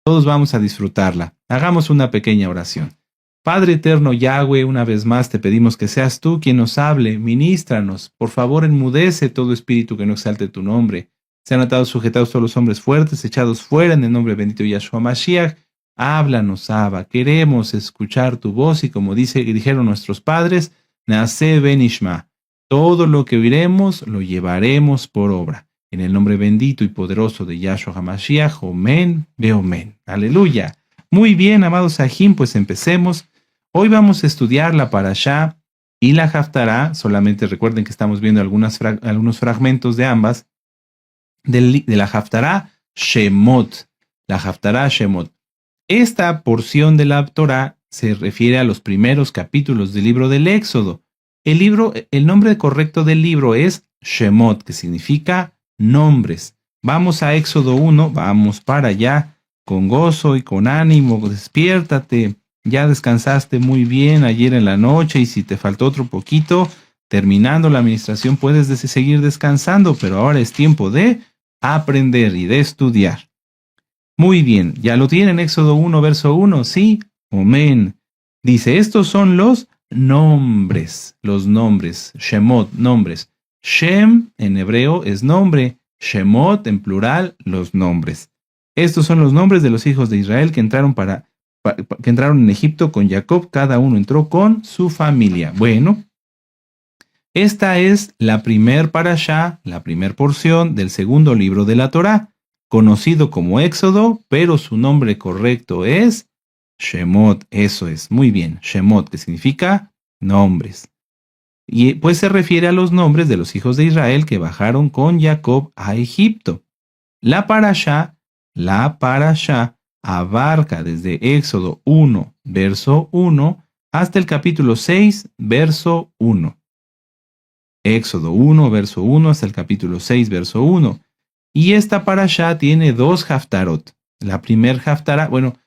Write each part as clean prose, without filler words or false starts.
Todos vamos a disfrutarla. Hagamos una pequeña oración. Padre eterno Yahweh, una vez más te pedimos que seas tú quien nos hable, ministranos. Por favor, enmudece todo espíritu que no exalte tu nombre. Sean atados, sujetados todos los hombres fuertes, echados fuera en el nombre bendito de Yahshua Mashiach. Háblanos, Abba. Queremos escuchar tu voz y como dijeron nuestros padres, Naaseh Benishma. Todo lo que oiremos lo llevaremos por obra. En el nombre bendito y poderoso de Yahshua HaMashiach, Omen, Beomen. Aleluya. Muy bien, amados Sahim, pues empecemos. Hoy vamos a estudiar la Parashá y la Haftará. Solamente recuerden que estamos viendo algunos fragmentos de ambas. De la Haftará Shemot. La Haftará Shemot. Esta porción de la Torá se refiere a los primeros capítulos del libro del Éxodo. El nombre correcto del libro es Shemot, que significa nombres. Vamos a Éxodo 1, vamos para allá, con gozo y con ánimo, despiértate. Ya descansaste muy bien ayer en la noche y si te faltó otro poquito, terminando la administración puedes seguir descansando, pero ahora es tiempo de aprender y de estudiar. Muy bien, ¿ya lo tienen? Éxodo 1, verso 1, ¿sí? Amén. Dice, estos son los nombres, Shemot, nombres. Shem en hebreo es nombre, Shemot en plural, los nombres. Estos son los nombres de los hijos de Israel que entraron en Egipto con Jacob, cada uno entró con su familia. Bueno, esta es la primer parashá, la primer porción del segundo libro de la Torá, conocido como Éxodo, pero su nombre correcto es Shemot, eso es, muy bien, Shemot, que significa nombres. Y pues se refiere a los nombres de los hijos de Israel que bajaron con Jacob a Egipto. La parashá abarca desde Éxodo 1, verso 1, hasta el capítulo 6, verso 1. Éxodo 1, verso 1, hasta el capítulo 6, verso 1. Y esta parashá tiene dos haftarot. La primer haftará, bueno,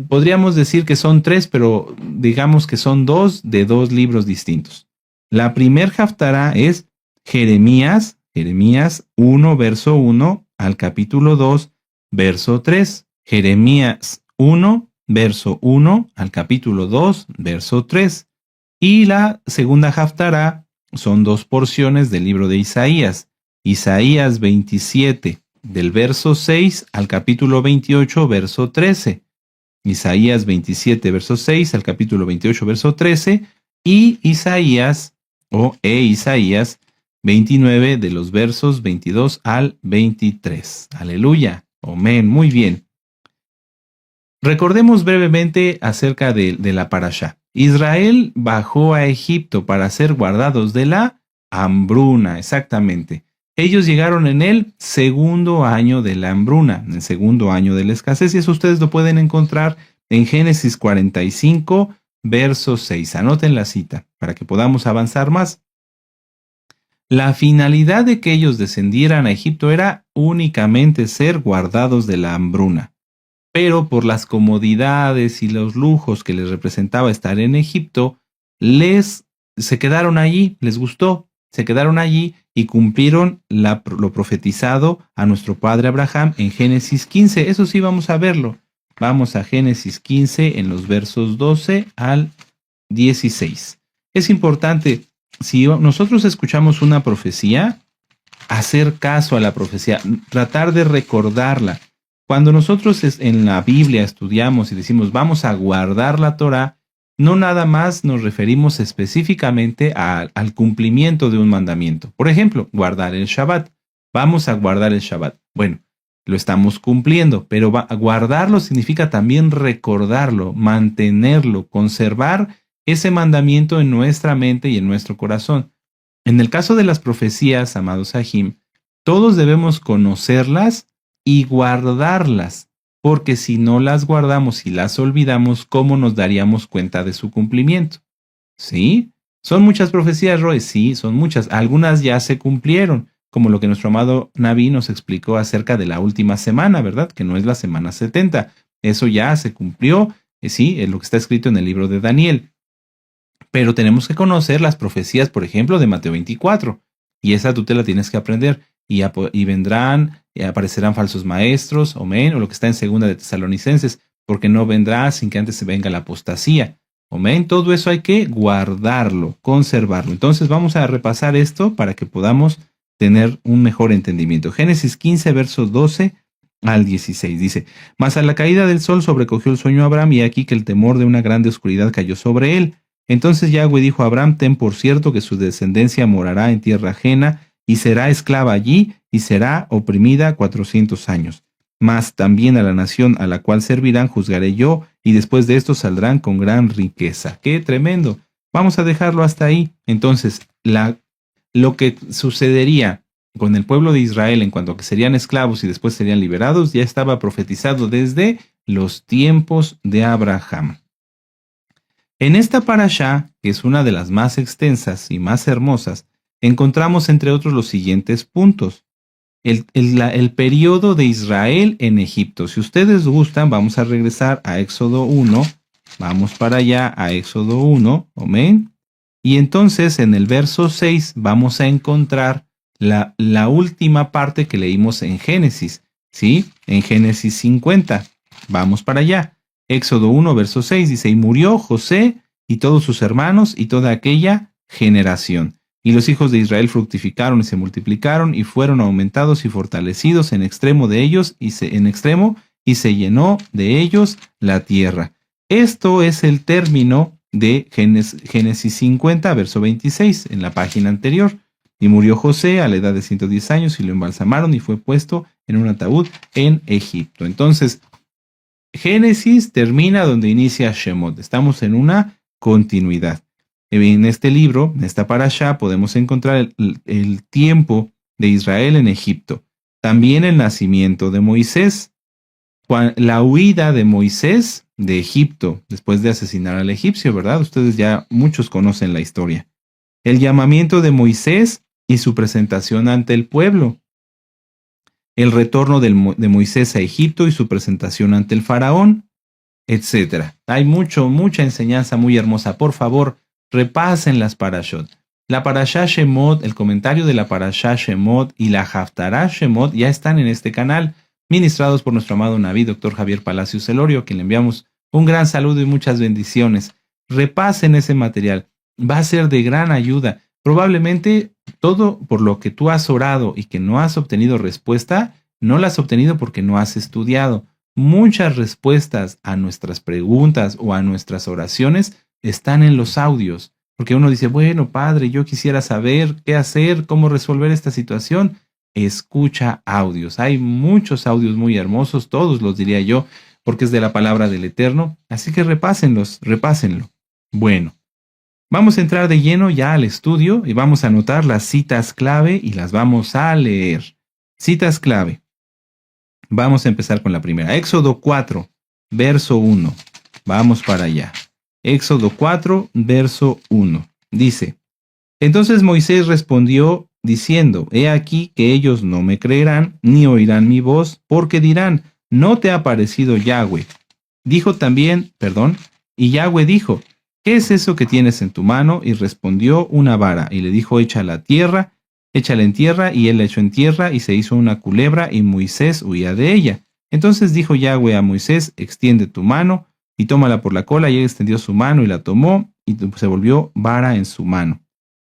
podríamos decir que son tres, pero digamos que son dos de dos libros distintos. La primer haftará es Jeremías 1, verso 1, al capítulo 2, verso 3. Jeremías 1, verso 1, al capítulo 2, verso 3. Y la segunda haftará son dos porciones del libro de Isaías. Isaías 27, del verso 6 al capítulo 28, verso 13. Isaías 27, verso 6 al capítulo 28, verso 13. Y Isaías 29, de los versos 22 al 23. Aleluya. Amén. Muy bien. Recordemos brevemente acerca de la parashá. Israel bajó a Egipto para ser guardados de la hambruna, exactamente. Ellos llegaron en el segundo año de la hambruna, en el segundo año de la escasez, y eso ustedes lo pueden encontrar en Génesis 45, verso 6. Anoten la cita para que podamos avanzar más. La finalidad de que ellos descendieran a Egipto era únicamente ser guardados de la hambruna. Pero por las comodidades y los lujos que les representaba estar en Egipto, se quedaron allí, les gustó, se quedaron allí y cumplieron lo profetizado a nuestro padre Abraham en Génesis 15. Eso sí, vamos a verlo. Vamos a Génesis 15 en los versos 12 al 16. Es importante, si nosotros escuchamos una profecía, hacer caso a la profecía, tratar de recordarla. Cuando nosotros en la Biblia estudiamos y decimos vamos a guardar la Torá, no nada más nos referimos específicamente al cumplimiento de un mandamiento. Por ejemplo, guardar el Shabbat. Vamos a guardar el Shabbat. Bueno, lo estamos cumpliendo, pero guardarlo significa también recordarlo, mantenerlo, conservar ese mandamiento en nuestra mente y en nuestro corazón. En el caso de las profecías, amados Sahim, todos debemos conocerlas y guardarlas, porque si no las guardamos y las olvidamos, ¿cómo nos daríamos cuenta de su cumplimiento? ¿Sí? ¿Son muchas profecías, Roy? Sí, son muchas. Algunas ya se cumplieron, como lo que nuestro amado Naví nos explicó acerca de la última semana, ¿verdad? Que no es la semana 70. Eso ya se cumplió, sí, es lo que está escrito en el libro de Daniel. Pero tenemos que conocer las profecías, por ejemplo, de Mateo 24. Y esa tú te la tienes que aprender. Y vendrán aparecerán falsos maestros, amén, o lo que está en 2 de Tesalonicenses, porque no vendrá sin que antes se venga la apostasía. Amén. Todo eso hay que guardarlo, conservarlo. Entonces vamos a repasar esto para que podamos tener un mejor entendimiento. Génesis 15, versos 12 al 16 dice: Mas a la caída del sol sobrecogió el sueño a Abraham, y aquí que el temor de una grande oscuridad cayó sobre él. Entonces Yahweh dijo a Abraham: Ten por cierto que su descendencia morará en tierra ajena, y será esclava allí, y será oprimida 400 años. Mas también a la nación a la cual servirán juzgaré yo, y después de esto saldrán con gran riqueza. ¡Qué tremendo! Vamos a dejarlo hasta ahí. Entonces, lo que sucedería con el pueblo de Israel en cuanto a que serían esclavos y después serían liberados, ya estaba profetizado desde los tiempos de Abraham. En esta parashá, que es una de las más extensas y más hermosas, encontramos entre otros los siguientes puntos. El periodo de Israel en Egipto. Si ustedes gustan, vamos a regresar a Éxodo 1. Vamos para allá a Éxodo 1. Amén. Y entonces en el verso 6 vamos a encontrar la última parte que leímos en Génesis. ¿Sí? En Génesis 50. Vamos para allá. Éxodo 1, verso 6 dice: Y murió José y todos sus hermanos y toda aquella generación. Y los hijos de Israel fructificaron y se multiplicaron y fueron aumentados y fortalecidos en extremo de ellos y se llenó de ellos la tierra. Esto es el término de Génesis 50, verso 26, en la página anterior. Y murió José a la edad de 110 años y lo embalsamaron y fue puesto en un ataúd en Egipto. Entonces, Génesis termina donde inicia Shemot. Estamos en una continuidad. En este libro, en esta parashá, podemos encontrar el tiempo de Israel en Egipto. También el nacimiento de Moisés, la huida de Moisés de Egipto después de asesinar al egipcio, ¿verdad? Ustedes ya muchos conocen la historia. El llamamiento de Moisés y su presentación ante el pueblo. El retorno de Moisés a Egipto y su presentación ante el faraón, etc. Hay mucha enseñanza muy hermosa. Por favor, repasen las parashot. La parashá Shemot, el comentario de la parashá Shemot y la Haftará Shemot ya están en este canal, ministrados por nuestro amado Naví, Dr. Javier Palacios Elorio, a quien le enviamos un gran saludo y muchas bendiciones. Repasen ese material. Va a ser de gran ayuda. Probablemente todo por lo que tú has orado y que no has obtenido respuesta, no la has obtenido porque no has estudiado. Muchas respuestas a nuestras preguntas o a nuestras oraciones están en los audios. Porque uno dice: bueno, padre, yo quisiera saber qué hacer, cómo resolver esta situación. Escucha audios. Hay muchos audios muy hermosos, todos los diría yo, porque es de la palabra del Eterno. Así que repásenlo. Bueno, vamos a entrar de lleno ya al estudio y vamos a anotar las citas clave y las vamos a leer. Citas clave. Vamos a empezar con la primera. Éxodo 4, verso 1. Vamos para allá. Éxodo 4, verso 1. Dice: Entonces Moisés respondió diciendo: He aquí que ellos no me creerán, ni oirán mi voz, porque dirán: ¿No te ha parecido Yahweh? Y Yahweh dijo: ¿Qué es eso que tienes en tu mano? Y respondió: una vara. Y le dijo: échala en tierra, y él la echó en tierra, y se hizo una culebra, y Moisés huía de ella. Entonces dijo Yahweh a Moisés: extiende tu mano, y tómala por la cola, y él extendió su mano, y la tomó, y se volvió vara en su mano.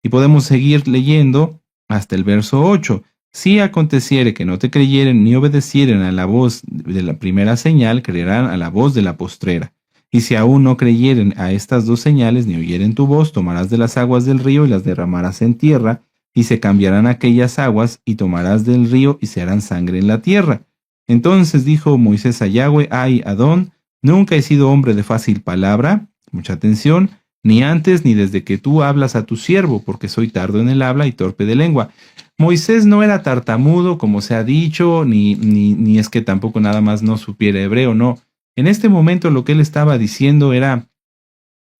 Y podemos seguir leyendo hasta el verso 8. Si aconteciere que no te creyeren ni obedecieren a la voz de la primera señal, creerán a la voz de la postrera. Y si aún no creyeren a estas dos señales, ni oyeren tu voz, tomarás de las aguas del río y las derramarás en tierra, y se cambiarán aquellas aguas, y tomarás del río, y se harán sangre en la tierra. Entonces dijo Moisés a Yahweh: ay, Adón, nunca he sido hombre de fácil palabra, mucha atención, ni antes ni desde que tú hablas a tu siervo, porque soy tardo en el habla y torpe de lengua. Moisés no era tartamudo, como se ha dicho, ni es que tampoco nada más no supiera hebreo, no. En este momento lo que él estaba diciendo era: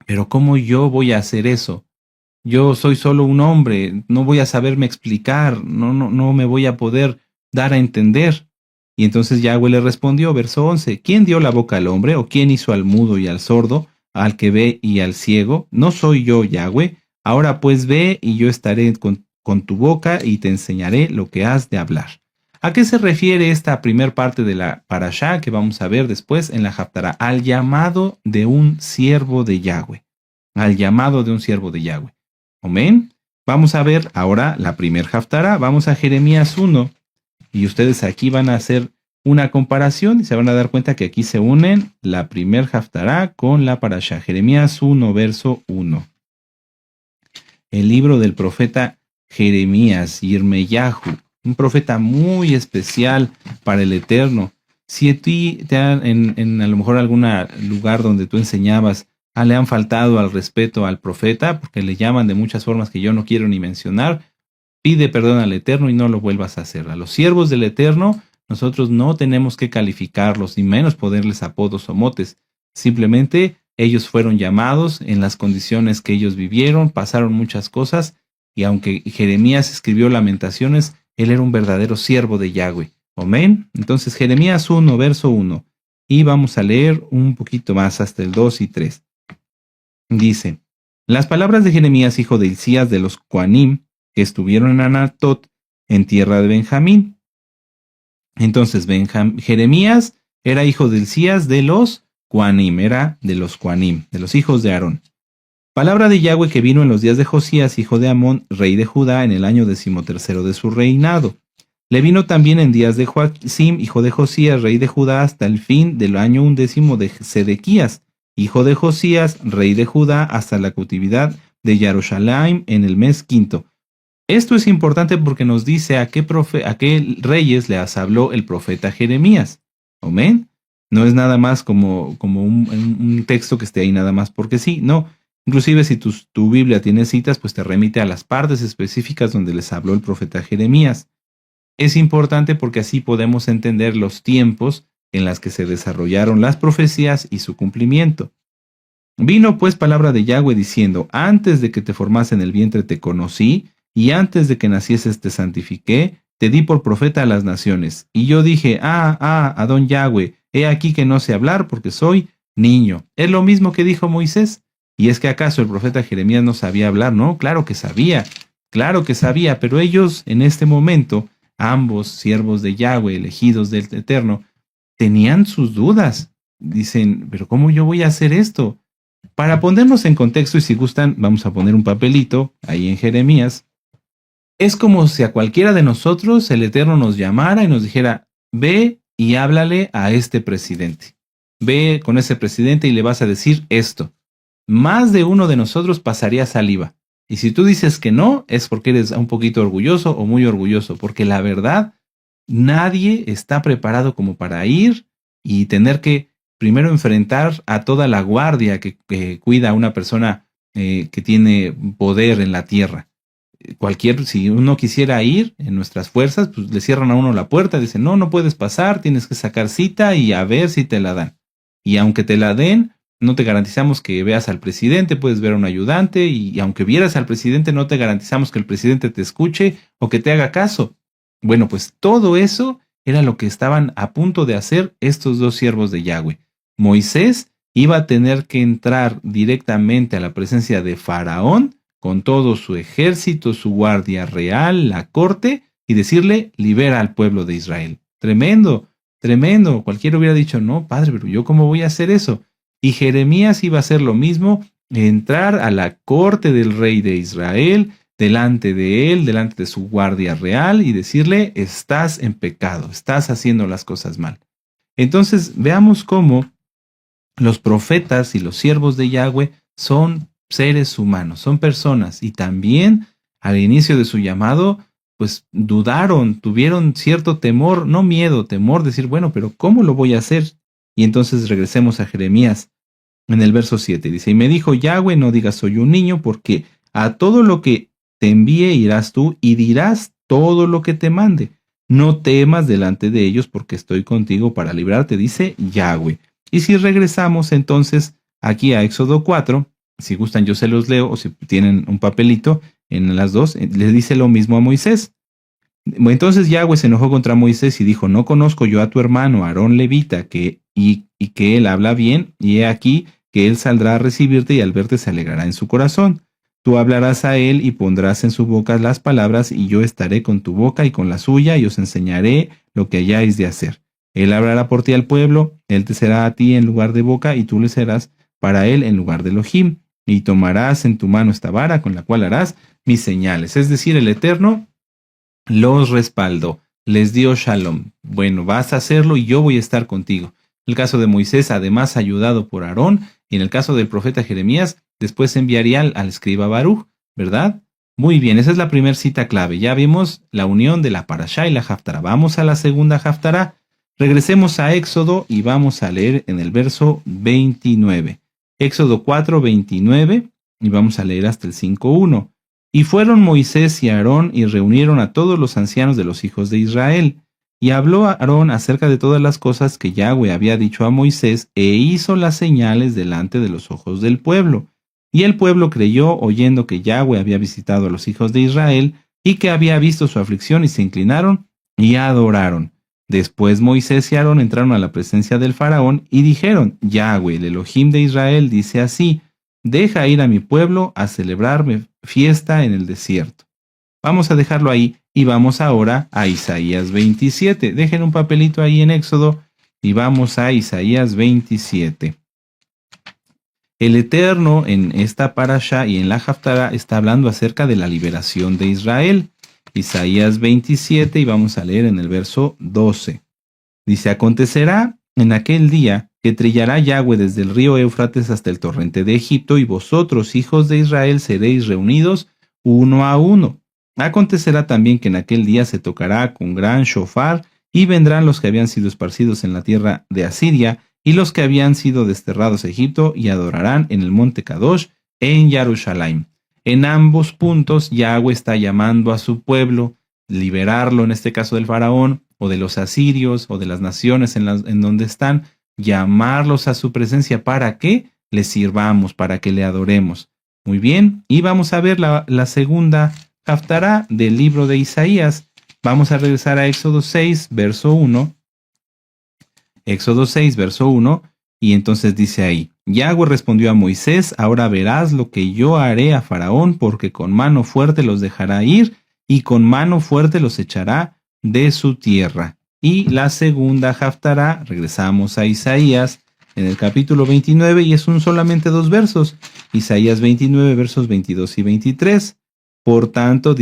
¿pero cómo yo voy a hacer eso? Yo soy solo un hombre, no voy a saberme explicar, no me voy a poder dar a entender. Y entonces Yahweh le respondió, verso 11, ¿quién dio la boca al hombre, o quién hizo al mudo y al sordo, al que ve y al ciego? ¿No soy yo Yahweh? Ahora pues ve, y yo estaré con tu boca y te enseñaré lo que has de hablar. ¿A qué se refiere esta primer parte de la parashá que vamos a ver después en la Haftará? Al llamado de un siervo de Yahweh. Al llamado de un siervo de Yahweh. Amén. Vamos a ver ahora la primer Haftará. Vamos a Jeremías 1. Y ustedes aquí van a hacer una comparación y se van a dar cuenta que aquí se unen la primer Haftará con la parashá. Jeremías 1, verso 1. El libro del profeta Jeremías, Yirmeyahu, un profeta muy especial para el Eterno. Si a ti te han, en a lo mejor algún lugar donde tú enseñabas, le han faltado al respeto al profeta, porque le llaman de muchas formas que yo no quiero ni mencionar, pide perdón al Eterno y no lo vuelvas a hacer. A los siervos del Eterno, nosotros no tenemos que calificarlos, ni menos ponerles apodos o motes. Simplemente ellos fueron llamados en las condiciones que ellos vivieron, pasaron muchas cosas, y aunque Jeremías escribió Lamentaciones, él era un verdadero siervo de Yahweh. Amén. Entonces, Jeremías 1, verso 1. Y vamos a leer un poquito más hasta el 2 y 3. Dice, las palabras de Jeremías, hijo de Hilcías de los Coanim, que estuvieron en Anatot, en tierra de Benjamín. Entonces, Jeremías era hijo de Hilcías de los Coanim, era de los Coanim, de los hijos de Aarón. Palabra de Yahweh que vino en los días de Josías, hijo de Amón, rey de Judá, en el año 13º de su reinado. Le vino también en días de Joacim, hijo de Josías, rey de Judá, hasta el fin del año 11 de Sedequías, hijo de Josías, rey de Judá, hasta la cautividad de Jerusalén en el mes quinto. Esto es importante porque nos dice a qué reyes les habló el profeta Jeremías. Amén. No es nada más como un texto que esté ahí nada más porque sí, no. Inclusive si tu Biblia tiene citas, pues te remite a las partes específicas donde les habló el profeta Jeremías. Es importante porque así podemos entender los tiempos en las que se desarrollaron las profecías y su cumplimiento. Vino pues palabra de Yahweh diciendo, antes de que te formase en el vientre te conocí, y antes de que nacieses te santifiqué, te di por profeta a las naciones. Y yo dije, Adón Yahweh, he aquí que no sé hablar porque soy niño. Es lo mismo que dijo Moisés. ¿Y es que acaso el profeta Jeremías no sabía hablar? No, claro que sabía, pero ellos en este momento, ambos siervos de Yahweh, elegidos del Eterno, tenían sus dudas. Dicen, ¿pero cómo yo voy a hacer esto? Para ponernos en contexto, y si gustan, vamos a poner un papelito ahí en Jeremías. Es como si a cualquiera de nosotros el Eterno nos llamara y nos dijera, ve y háblale a este presidente. Ve con ese presidente y le vas a decir esto. Más de uno de nosotros pasaría saliva. Y si tú dices que no, es porque eres un poquito orgulloso o muy orgulloso, porque la verdad, nadie está preparado como para ir y tener que primero enfrentar a toda la guardia que cuida a una persona que tiene poder en la tierra. Si uno quisiera ir en nuestras fuerzas, pues le cierran a uno la puerta, dicen, no puedes pasar, tienes que sacar cita y a ver si te la dan. Y aunque te la den, no te garantizamos que veas al presidente, puedes ver a un ayudante, y aunque vieras al presidente, no te garantizamos que el presidente te escuche o que te haga caso. Bueno, pues todo eso era lo que estaban a punto de hacer estos dos siervos de Yahweh. Moisés iba a tener que entrar directamente a la presencia de Faraón con todo su ejército, su guardia real, la corte, y decirle, libera al pueblo de Israel. Tremendo, tremendo. Cualquiera hubiera dicho, no, padre, pero ¿yo cómo voy a hacer eso? Y Jeremías iba a hacer lo mismo, entrar a la corte del rey de Israel, delante de él, delante de su guardia real, y decirle, estás en pecado, estás haciendo las cosas mal. Entonces, veamos cómo los profetas y los siervos de Yahweh son seres humanos, son personas, y también al inicio de su llamado, pues dudaron, tuvieron cierto temor, no miedo, temor, decir, bueno, pero ¿cómo lo voy a hacer? Y entonces regresemos a Jeremías en el verso 7. Dice, y me dijo Yahweh, no digas soy un niño, porque a todo lo que te envíe irás tú y dirás todo lo que te mande. No temas delante de ellos, porque estoy contigo para librarte, dice Yahweh. Y si regresamos entonces aquí a Éxodo 4, si gustan yo se los leo, o si tienen un papelito en las dos, le dice lo mismo a Moisés. Entonces Yahweh se enojó contra Moisés y dijo, no conozco yo a tu hermano Aarón levita, y que él habla bien, y he aquí que él saldrá a recibirte y al verte se alegrará en su corazón. Tú hablarás a él y pondrás en su boca las palabras, y yo estaré con tu boca y con la suya, y os enseñaré lo que hayáis de hacer. Él hablará por ti al pueblo, él te será a ti en lugar de boca, y tú le serás para él en lugar de Elohim, y tomarás en tu mano esta vara con la cual harás mis señales. Es decir, el Eterno los respaldó, les dio shalom. Bueno, vas a hacerlo y yo voy a estar contigo. El caso de Moisés, además ayudado por Aarón, y en el caso del profeta Jeremías, después enviaría al escriba Baruch, ¿verdad? Muy bien, esa es la primera cita clave. Ya vimos la unión de la Parashá y la Haftará. Vamos a la segunda Haftará. Regresemos a Éxodo y vamos a leer en el verso 29. Éxodo 4, 29, y vamos a leer hasta el 5:1. Y fueron Moisés y Aarón y reunieron a todos los ancianos de los hijos de Israel. Y habló a Aarón acerca de todas las cosas que Yahweh había dicho a Moisés, e hizo las señales delante de los ojos del pueblo. Y el pueblo creyó, oyendo que Yahweh había visitado a los hijos de Israel, y que había visto su aflicción, y se inclinaron y adoraron. Después Moisés y Aarón entraron a la presencia del faraón, y dijeron, Yahweh, el Elohim de Israel, dice así, deja ir a mi pueblo a celebrarme fiesta en el desierto. Vamos a dejarlo ahí y vamos ahora a Isaías 27. Dejen un papelito ahí en Éxodo y vamos a Isaías 27. El Eterno en esta parasha y en la Haftará está hablando acerca de la liberación de Israel. Isaías 27 y vamos a leer en el verso 12. Dice, acontecerá en aquel día que trillará Yahweh desde el río Éufrates hasta el torrente de Egipto, y vosotros, hijos de Israel, seréis reunidos uno a uno. Acontecerá también que en aquel día se tocará con gran shofar, y vendrán los que habían sido esparcidos en la tierra de Asiria, y los que habían sido desterrados a Egipto, y adorarán en el monte Kadosh, en Jerusalén. En ambos puntos, Yahweh está llamando a su pueblo, liberarlo, en este caso del faraón, o de los asirios, o de las naciones en donde están, llamarlos a su presencia para que le sirvamos, para que le adoremos. Muy bien, y vamos a ver la segunda Haftará del libro de Isaías. Vamos a regresar a Éxodo 6, verso 1. Éxodo 6, verso 1, y entonces dice ahí, Yahweh respondió a Moisés, ahora verás lo que yo haré a Faraón, porque con mano fuerte los dejará ir, y con mano fuerte los echará de su tierra. Y la segunda Haftará, regresamos a Isaías, en el capítulo 29, y es solamente 2 versos. Isaías 29, versos 22 y 23. Por tanto,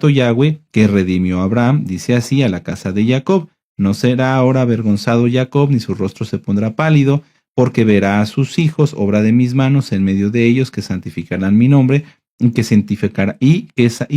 Yahweh, que redimió a Abraham, dice así a la casa de Jacob, no será ahora avergonzado Jacob, ni su rostro se pondrá pálido, porque verá a sus hijos, obra de mis manos, en medio de ellos, que santificarán mi nombre, y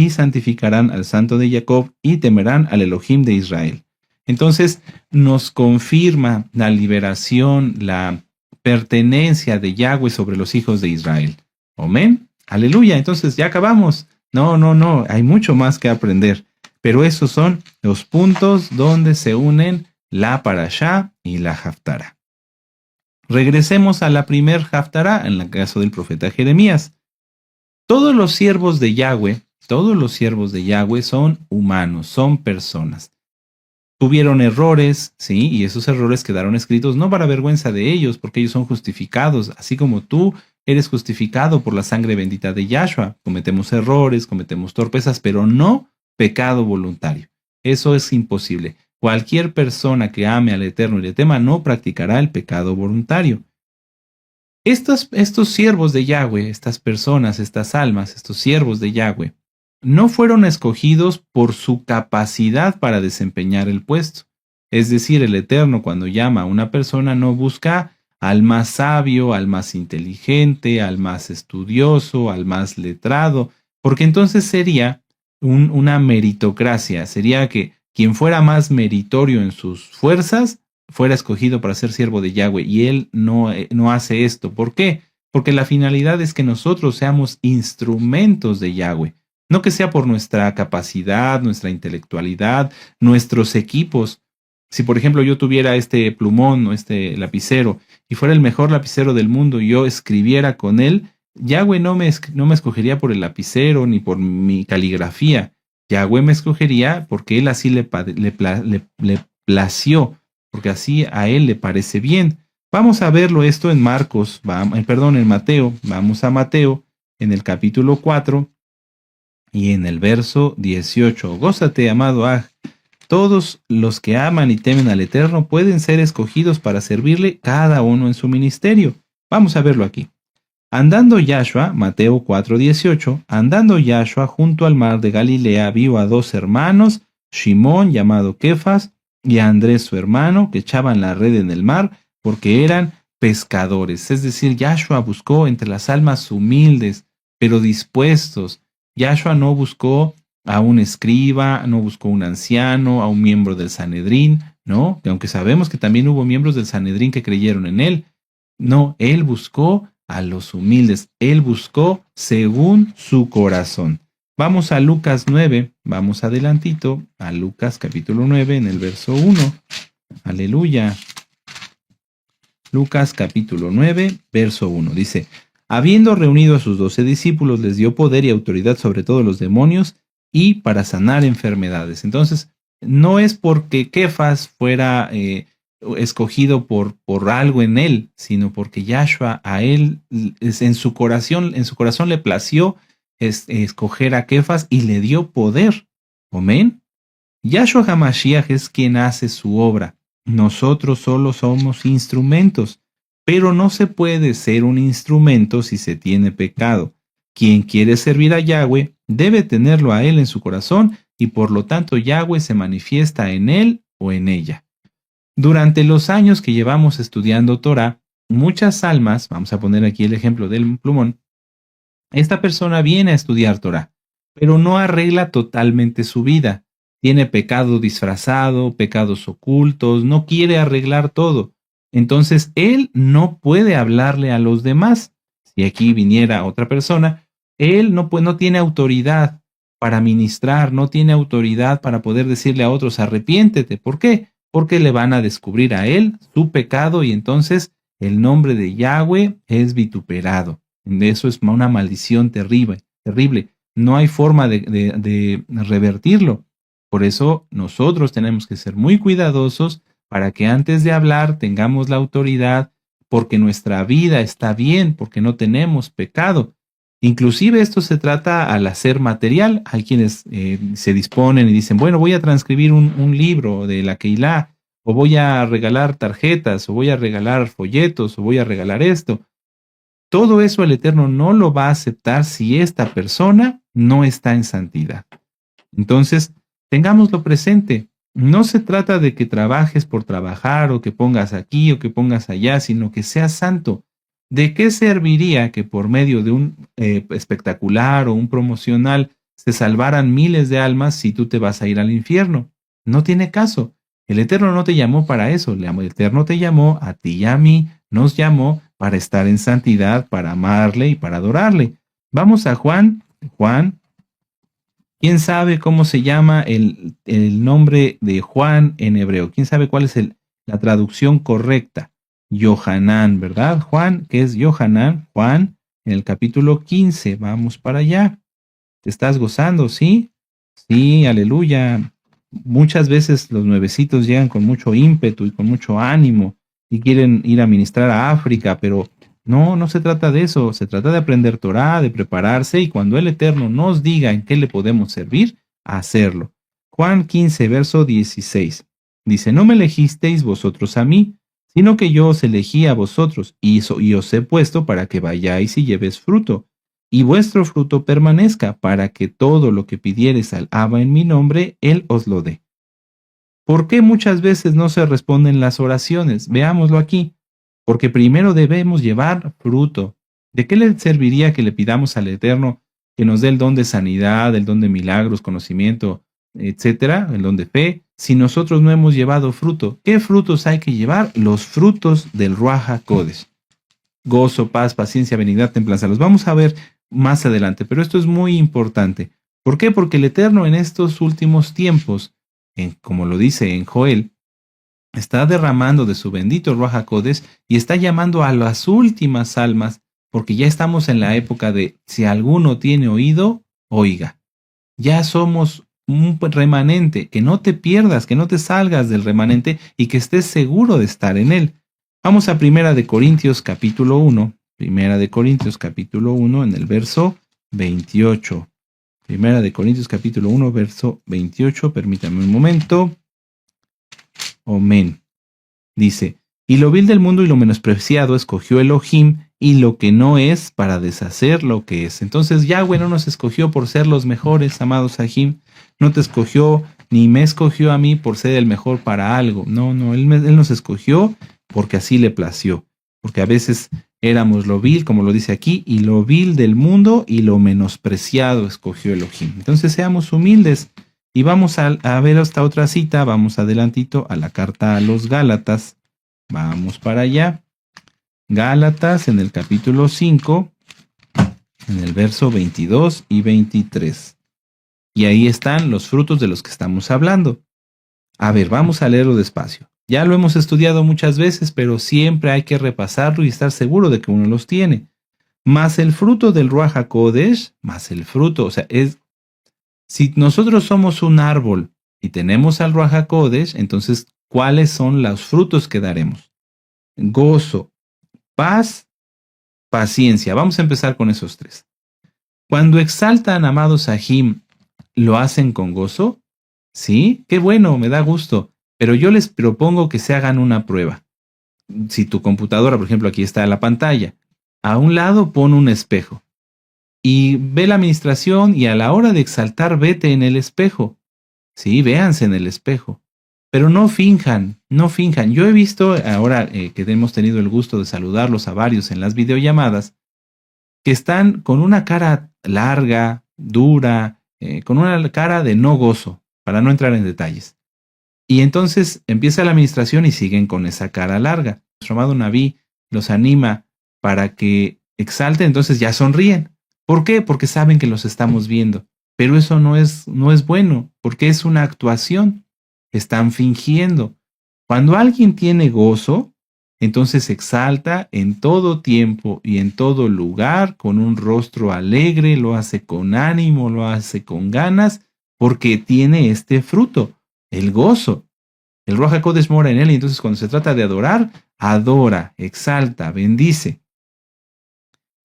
santificarán al Santo de Jacob, y temerán al Elohim de Israel. Entonces, nos confirma la liberación, la pertenencia de Yahweh sobre los hijos de Israel. Amén. Aleluya. Entonces, ya acabamos. No, hay mucho más que aprender. Pero esos son los puntos donde se unen la Parashá y la Haftará. Regresemos a la primer Haftará, en el caso del profeta Jeremías. Todos los siervos de Yahweh son humanos, son personas. Tuvieron errores, sí, y esos errores quedaron escritos no para vergüenza de ellos, porque ellos son justificados, así como tú eres justificado por la sangre bendita de Yahshua. Cometemos errores, cometemos torpezas, pero no pecado voluntario. Eso es imposible. Cualquier persona que ame al Eterno y le tema no practicará el pecado voluntario. Estos siervos de Yahweh, estas personas, estas almas, estos siervos de Yahweh, no fueron escogidos por su capacidad para desempeñar el puesto. Es decir, el Eterno, cuando llama a una persona, no busca al más sabio, al más inteligente, al más estudioso, al más letrado, porque entonces sería una meritocracia. Sería que quien fuera más meritorio en sus fuerzas fuera escogido para ser siervo de Yahweh, y él no hace esto. ¿Por qué? Porque la finalidad es que nosotros seamos instrumentos de Yahweh. No que sea por nuestra capacidad, nuestra intelectualidad, nuestros equipos. Si, por ejemplo, yo tuviera este plumón o este lapicero y fuera el mejor lapicero del mundo y yo escribiera con él, Yahweh no me escogería por el lapicero ni por mi caligrafía. Yahweh me escogería porque él así le plació, porque así a él le parece bien. Vamos a verlo esto en Mateo. Vamos a Mateo, en el capítulo 4 y en el verso 18. Gózate, amado Aj. Todos los que aman y temen al Eterno pueden ser escogidos para servirle, cada uno en su ministerio. Vamos a verlo aquí. Andando Yahshua, Mateo 4:18, andando Yahshua junto al mar de Galilea, vio a dos hermanos, Simón, llamado Kefas, y a Andrés su hermano, que echaban la red en el mar, porque eran pescadores. Es decir, Yahshua buscó entre las almas humildes, pero dispuestos. Yahshua no buscó a un escriba, no buscó un anciano, a un miembro del Sanedrín, ¿no? Que aunque sabemos que también hubo miembros del Sanedrín que creyeron en él, no, él buscó a los humildes, él buscó según su corazón. Vamos a Lucas 9, vamos adelantito, a Lucas capítulo 9 en el verso 1. Aleluya. Lucas capítulo 9, verso 1, dice: habiendo reunido a sus 12 discípulos, les dio poder y autoridad sobre todos los demonios y para sanar enfermedades. Entonces, no es porque Kefas fuera escogido por algo en él, sino porque Yahshua a él en su corazón le plació escoger a Kefas y le dio poder. Amén. Yahshua HaMashiach es quien hace su obra. Nosotros solo somos instrumentos, pero no se puede ser un instrumento si se tiene pecado. Quien quiere servir a Yahweh debe tenerlo a él en su corazón y por lo tanto Yahweh se manifiesta en él o en ella. Durante los años que llevamos estudiando Torah, muchas almas, vamos a poner aquí el ejemplo del plumón, esta persona viene a estudiar Torah, pero no arregla totalmente su vida. Tiene pecado disfrazado, pecados ocultos, no quiere arreglar todo. Entonces él no puede hablarle a los demás. Si aquí viniera otra persona, él no tiene autoridad para ministrar, no tiene autoridad para poder decirle a otros arrepiéntete. ¿Por qué? Porque le van a descubrir a él su pecado y entonces el nombre de Yahweh es vituperado. Eso es una maldición terrible. No hay forma de revertirlo. Por eso nosotros tenemos que ser muy cuidadosos para que antes de hablar tengamos la autoridad, porque nuestra vida está bien, porque no tenemos pecado. Inclusive esto se trata al hacer material. Hay quienes se disponen y dicen, bueno, voy a transcribir un libro de la Keilah, o voy a regalar tarjetas, o voy a regalar folletos, o voy a regalar esto. Todo eso el Eterno no lo va a aceptar si esta persona no está en santidad. Entonces, tengámoslo presente. No se trata de que trabajes por trabajar o que pongas aquí o que pongas allá, sino que seas santo. ¿De qué serviría que por medio de un espectacular o un promocional se salvaran miles de almas si tú te vas a ir al infierno? No tiene caso. El Eterno no te llamó para eso. El Eterno te llamó a ti y a mí, nos llamó para estar en santidad, para amarle y para adorarle. Vamos a Juan. ¿Quién sabe cómo se llama el nombre de Juan en hebreo? ¿Quién sabe cuál es la traducción correcta? Yohanan, ¿verdad? Juan, ¿qué es Yohanan? Juan, en el capítulo 15. Vamos para allá. ¿Te estás gozando? ¿Sí? Sí, aleluya. Muchas veces los nuevecitos llegan con mucho ímpetu y con mucho ánimo y quieren ir a ministrar a África, pero no se trata de eso. Se trata de aprender Torah, de prepararse y cuando el Eterno nos diga en qué le podemos servir, a hacerlo. Juan 15, verso 16. Dice, no me elegisteis vosotros a mí, sino que yo os elegí a vosotros y os he puesto para que vayáis y llevéis fruto, y vuestro fruto permanezca, para que todo lo que pidiereis al Abba en mi nombre, Él os lo dé. ¿Por qué muchas veces no se responden las oraciones? Veámoslo aquí. Porque primero debemos llevar fruto. ¿De qué le serviría que le pidamos al Eterno que nos dé el don de sanidad, el don de milagros, conocimiento, etcétera, el don de fe, si nosotros no hemos llevado fruto? ¿Qué frutos hay que llevar? Los frutos del Ruach HaKodesh. Gozo, paz, paciencia, benignidad, templanza. Los vamos a ver más adelante, pero esto es muy importante. ¿Por qué? Porque el Eterno en estos últimos tiempos, como lo dice en Joel, está derramando de su bendito Ruach HaKodesh y está llamando a las últimas almas, porque ya estamos en la época de si alguno tiene oído, oiga. Ya somos un remanente, que no te pierdas, que no te salgas del remanente y que estés seguro de estar en él. Vamos a 1 Corintios capítulo 1, Primera de Corintios capítulo 1 en el verso 28. Primera de Corintios capítulo 1 verso 28. Permítame un momento. Amén. Dice, y lo vil del mundo y lo menospreciado escogió Elohim y lo que no es para deshacer lo que es. Entonces Yahweh no nos escogió por ser los mejores, amados Sahim. No te escogió ni me escogió a mí por ser el mejor para algo. No, Él nos escogió porque así le plació. Porque a veces éramos lo vil, como lo dice aquí, y lo vil del mundo y lo menospreciado escogió Elohim. Entonces seamos humildes y vamos a ver esta otra cita. Vamos adelantito a la carta a los Gálatas. Vamos para allá. Gálatas en el capítulo 5, en el verso 22 y 23. Y ahí están los frutos de los que estamos hablando. A ver, vamos a leerlo despacio. Ya lo hemos estudiado muchas veces, pero siempre hay que repasarlo y estar seguro de que uno los tiene. Más el fruto del Ruach HaKodesh, más el fruto, o sea, si nosotros somos un árbol y tenemos al Ruach HaKodesh, entonces, ¿cuáles son los frutos que daremos? Gozo, paz, paciencia. Vamos a empezar con esos tres. Cuando exaltan, amados Sahim, ¿lo hacen con gozo? Sí, qué bueno, me da gusto. Pero yo les propongo que se hagan una prueba. Si tu computadora, por ejemplo, aquí está la pantalla, a un lado pon un espejo. Y ve la administración y a la hora de exaltar, vete en el espejo. Sí, véanse en el espejo. Pero no finjan, no finjan. Yo he visto, ahora que hemos tenido el gusto de saludarlos a varios en las videollamadas, que están con una cara larga, dura, con una cara de no gozo, para no entrar en detalles. Y entonces empieza la administración y siguen con esa cara larga. Nuestro amado Naví los anima para que exalten, entonces ya sonríen. ¿Por qué? Porque saben que los estamos viendo. Pero eso no es bueno, porque es una actuación. Están fingiendo. Cuando alguien tiene gozo, entonces exalta en todo tiempo y en todo lugar, con un rostro alegre, lo hace con ánimo, lo hace con ganas, porque tiene este fruto, el gozo. El Ruach HaKodesh mora en él y entonces cuando se trata de adorar, adora, exalta, bendice.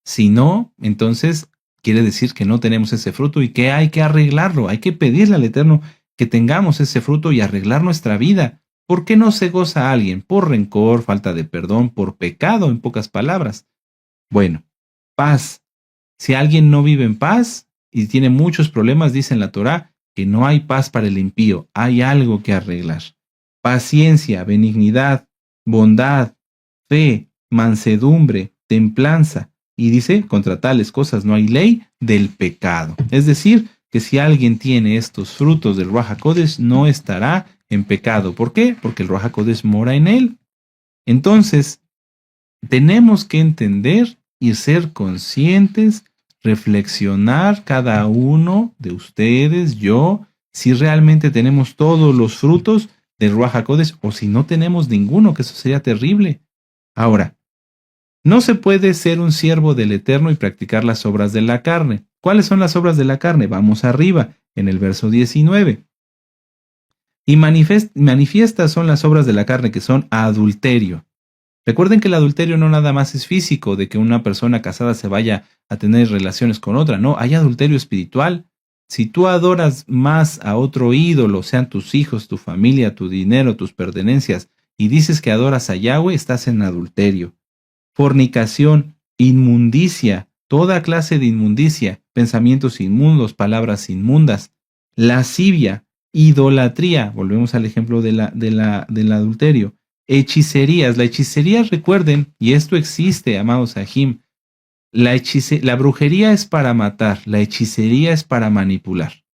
Si no, entonces quiere decir que no tenemos ese fruto y que hay que arreglarlo. Hay que pedirle al Eterno que tengamos ese fruto y arreglar nuestra vida. ¿Por qué no se goza alguien? Por rencor, falta de perdón, por pecado, en pocas palabras. Bueno, paz. Si alguien no vive en paz y tiene muchos problemas, dice en la Torá, que no hay paz para el impío. Hay algo que arreglar. Paciencia, benignidad, bondad, fe, mansedumbre, templanza. Y dice, contra tales cosas no hay ley del pecado. Es decir, que si alguien tiene estos frutos del Ruach HaKodesh, no estará en pecado. ¿Por qué? Porque el Ruach HaKodesh mora en él. Entonces, tenemos que entender y ser conscientes, reflexionar cada uno de ustedes, yo, si realmente tenemos todos los frutos del Ruach HaKodesh o si no tenemos ninguno, que eso sería terrible. Ahora, no se puede ser un siervo del Eterno y practicar las obras de la carne. ¿Cuáles son las obras de la carne? Vamos arriba, en el verso 19. Y manifiestas son las obras de la carne que son adulterio. Recuerden que el adulterio no nada más es físico, de que una persona casada se vaya a tener relaciones con otra. No, hay adulterio espiritual. Si tú adoras más a otro ídolo, sean tus hijos, tu familia, tu dinero, tus pertenencias, y dices que adoras a Yahweh, estás en adulterio. Fornicación, inmundicia, toda clase de inmundicia, pensamientos inmundos, palabras inmundas, lascivia, idolatría, volvemos al ejemplo del adulterio, hechicerías. La hechicería, recuerden, y esto existe, amados Sahim, la brujería es para matar, la hechicería es para manipular.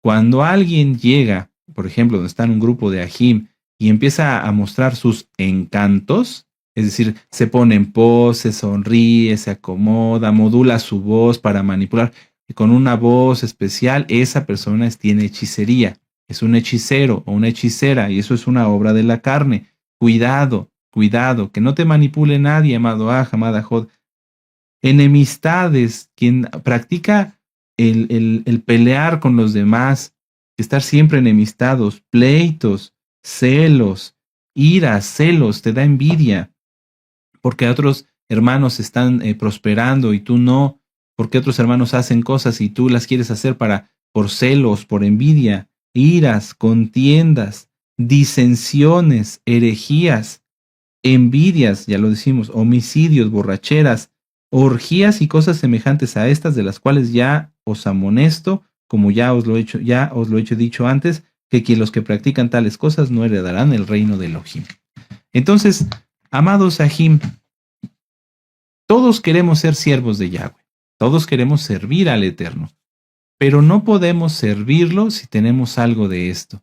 Cuando alguien llega, por ejemplo, donde está en un grupo de Ajim y empieza a mostrar sus encantos, es decir, se pone en pose, sonríe, se acomoda, modula su voz para manipular, y con una voz especial, esa persona tiene hechicería, es un hechicero o una hechicera, y eso es una obra de la carne. Cuidado, cuidado, que no te manipule nadie, amado Aj, amada Jod. Enemistades, quien practica el pelear con los demás, estar siempre enemistados, pleitos, celos, ira, celos, te da envidia, porque a otros hermanos están prosperando y tú no, por qué otros hermanos hacen cosas y tú las quieres hacer por celos, por envidia, iras, contiendas, disensiones, herejías, envidias, ya lo decimos, homicidios, borracheras, orgías y cosas semejantes a estas, de las cuales ya os amonesto, como ya os lo he dicho antes, que los que practican tales cosas no heredarán el reino de Elohim. Entonces, amados Sahim, todos queremos ser siervos de Yahweh, todos queremos servir al Eterno, pero no podemos servirlo si tenemos algo de esto.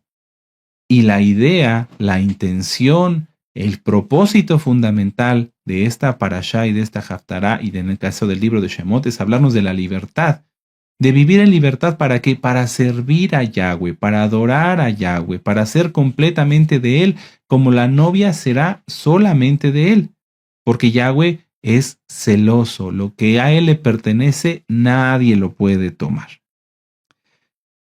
Y la idea, la intención, el propósito fundamental de esta parashá y de esta haftará y en el caso del libro de Shemot es hablarnos de la libertad, de vivir en libertad. ¿Para qué? Para servir a Yahweh, para adorar a Yahweh, para ser completamente de Él, como la novia será solamente de Él, porque Yahweh es celoso, lo que a Él le pertenece nadie lo puede tomar.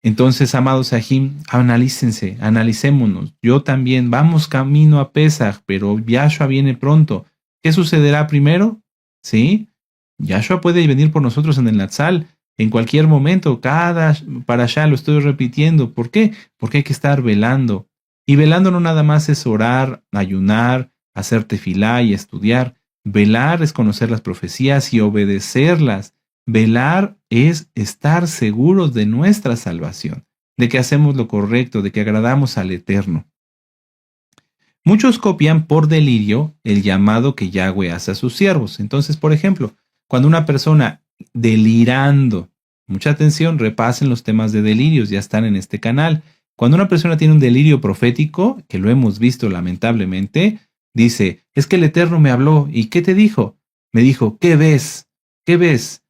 Entonces, amados Sahim, analícense, analicémonos. Yo también, vamos camino a Pesach, pero Yahshua viene pronto. ¿Qué sucederá primero? ¿Sí? Yahshua puede venir por nosotros en el Natsal en cualquier momento. Cada parashá lo estoy repitiendo. ¿Por qué? Porque hay que estar velando. Y velando no nada más es orar, ayunar, hacer tefilá y estudiar. Velar es conocer las profecías y obedecerlas. Velar es estar seguros de nuestra salvación, de que hacemos lo correcto, de que agradamos al Eterno. Muchos copian por delirio el llamado que Yahweh hace a sus siervos. Entonces, por ejemplo, cuando una persona delirando, mucha atención, repasen los temas de delirios, ya están en este canal. Cuando una persona tiene un delirio profético, que lo hemos visto lamentablemente, dice, es que el Eterno me habló. ¿Y qué te dijo? Me dijo, ¿qué ves? ¿Qué ves?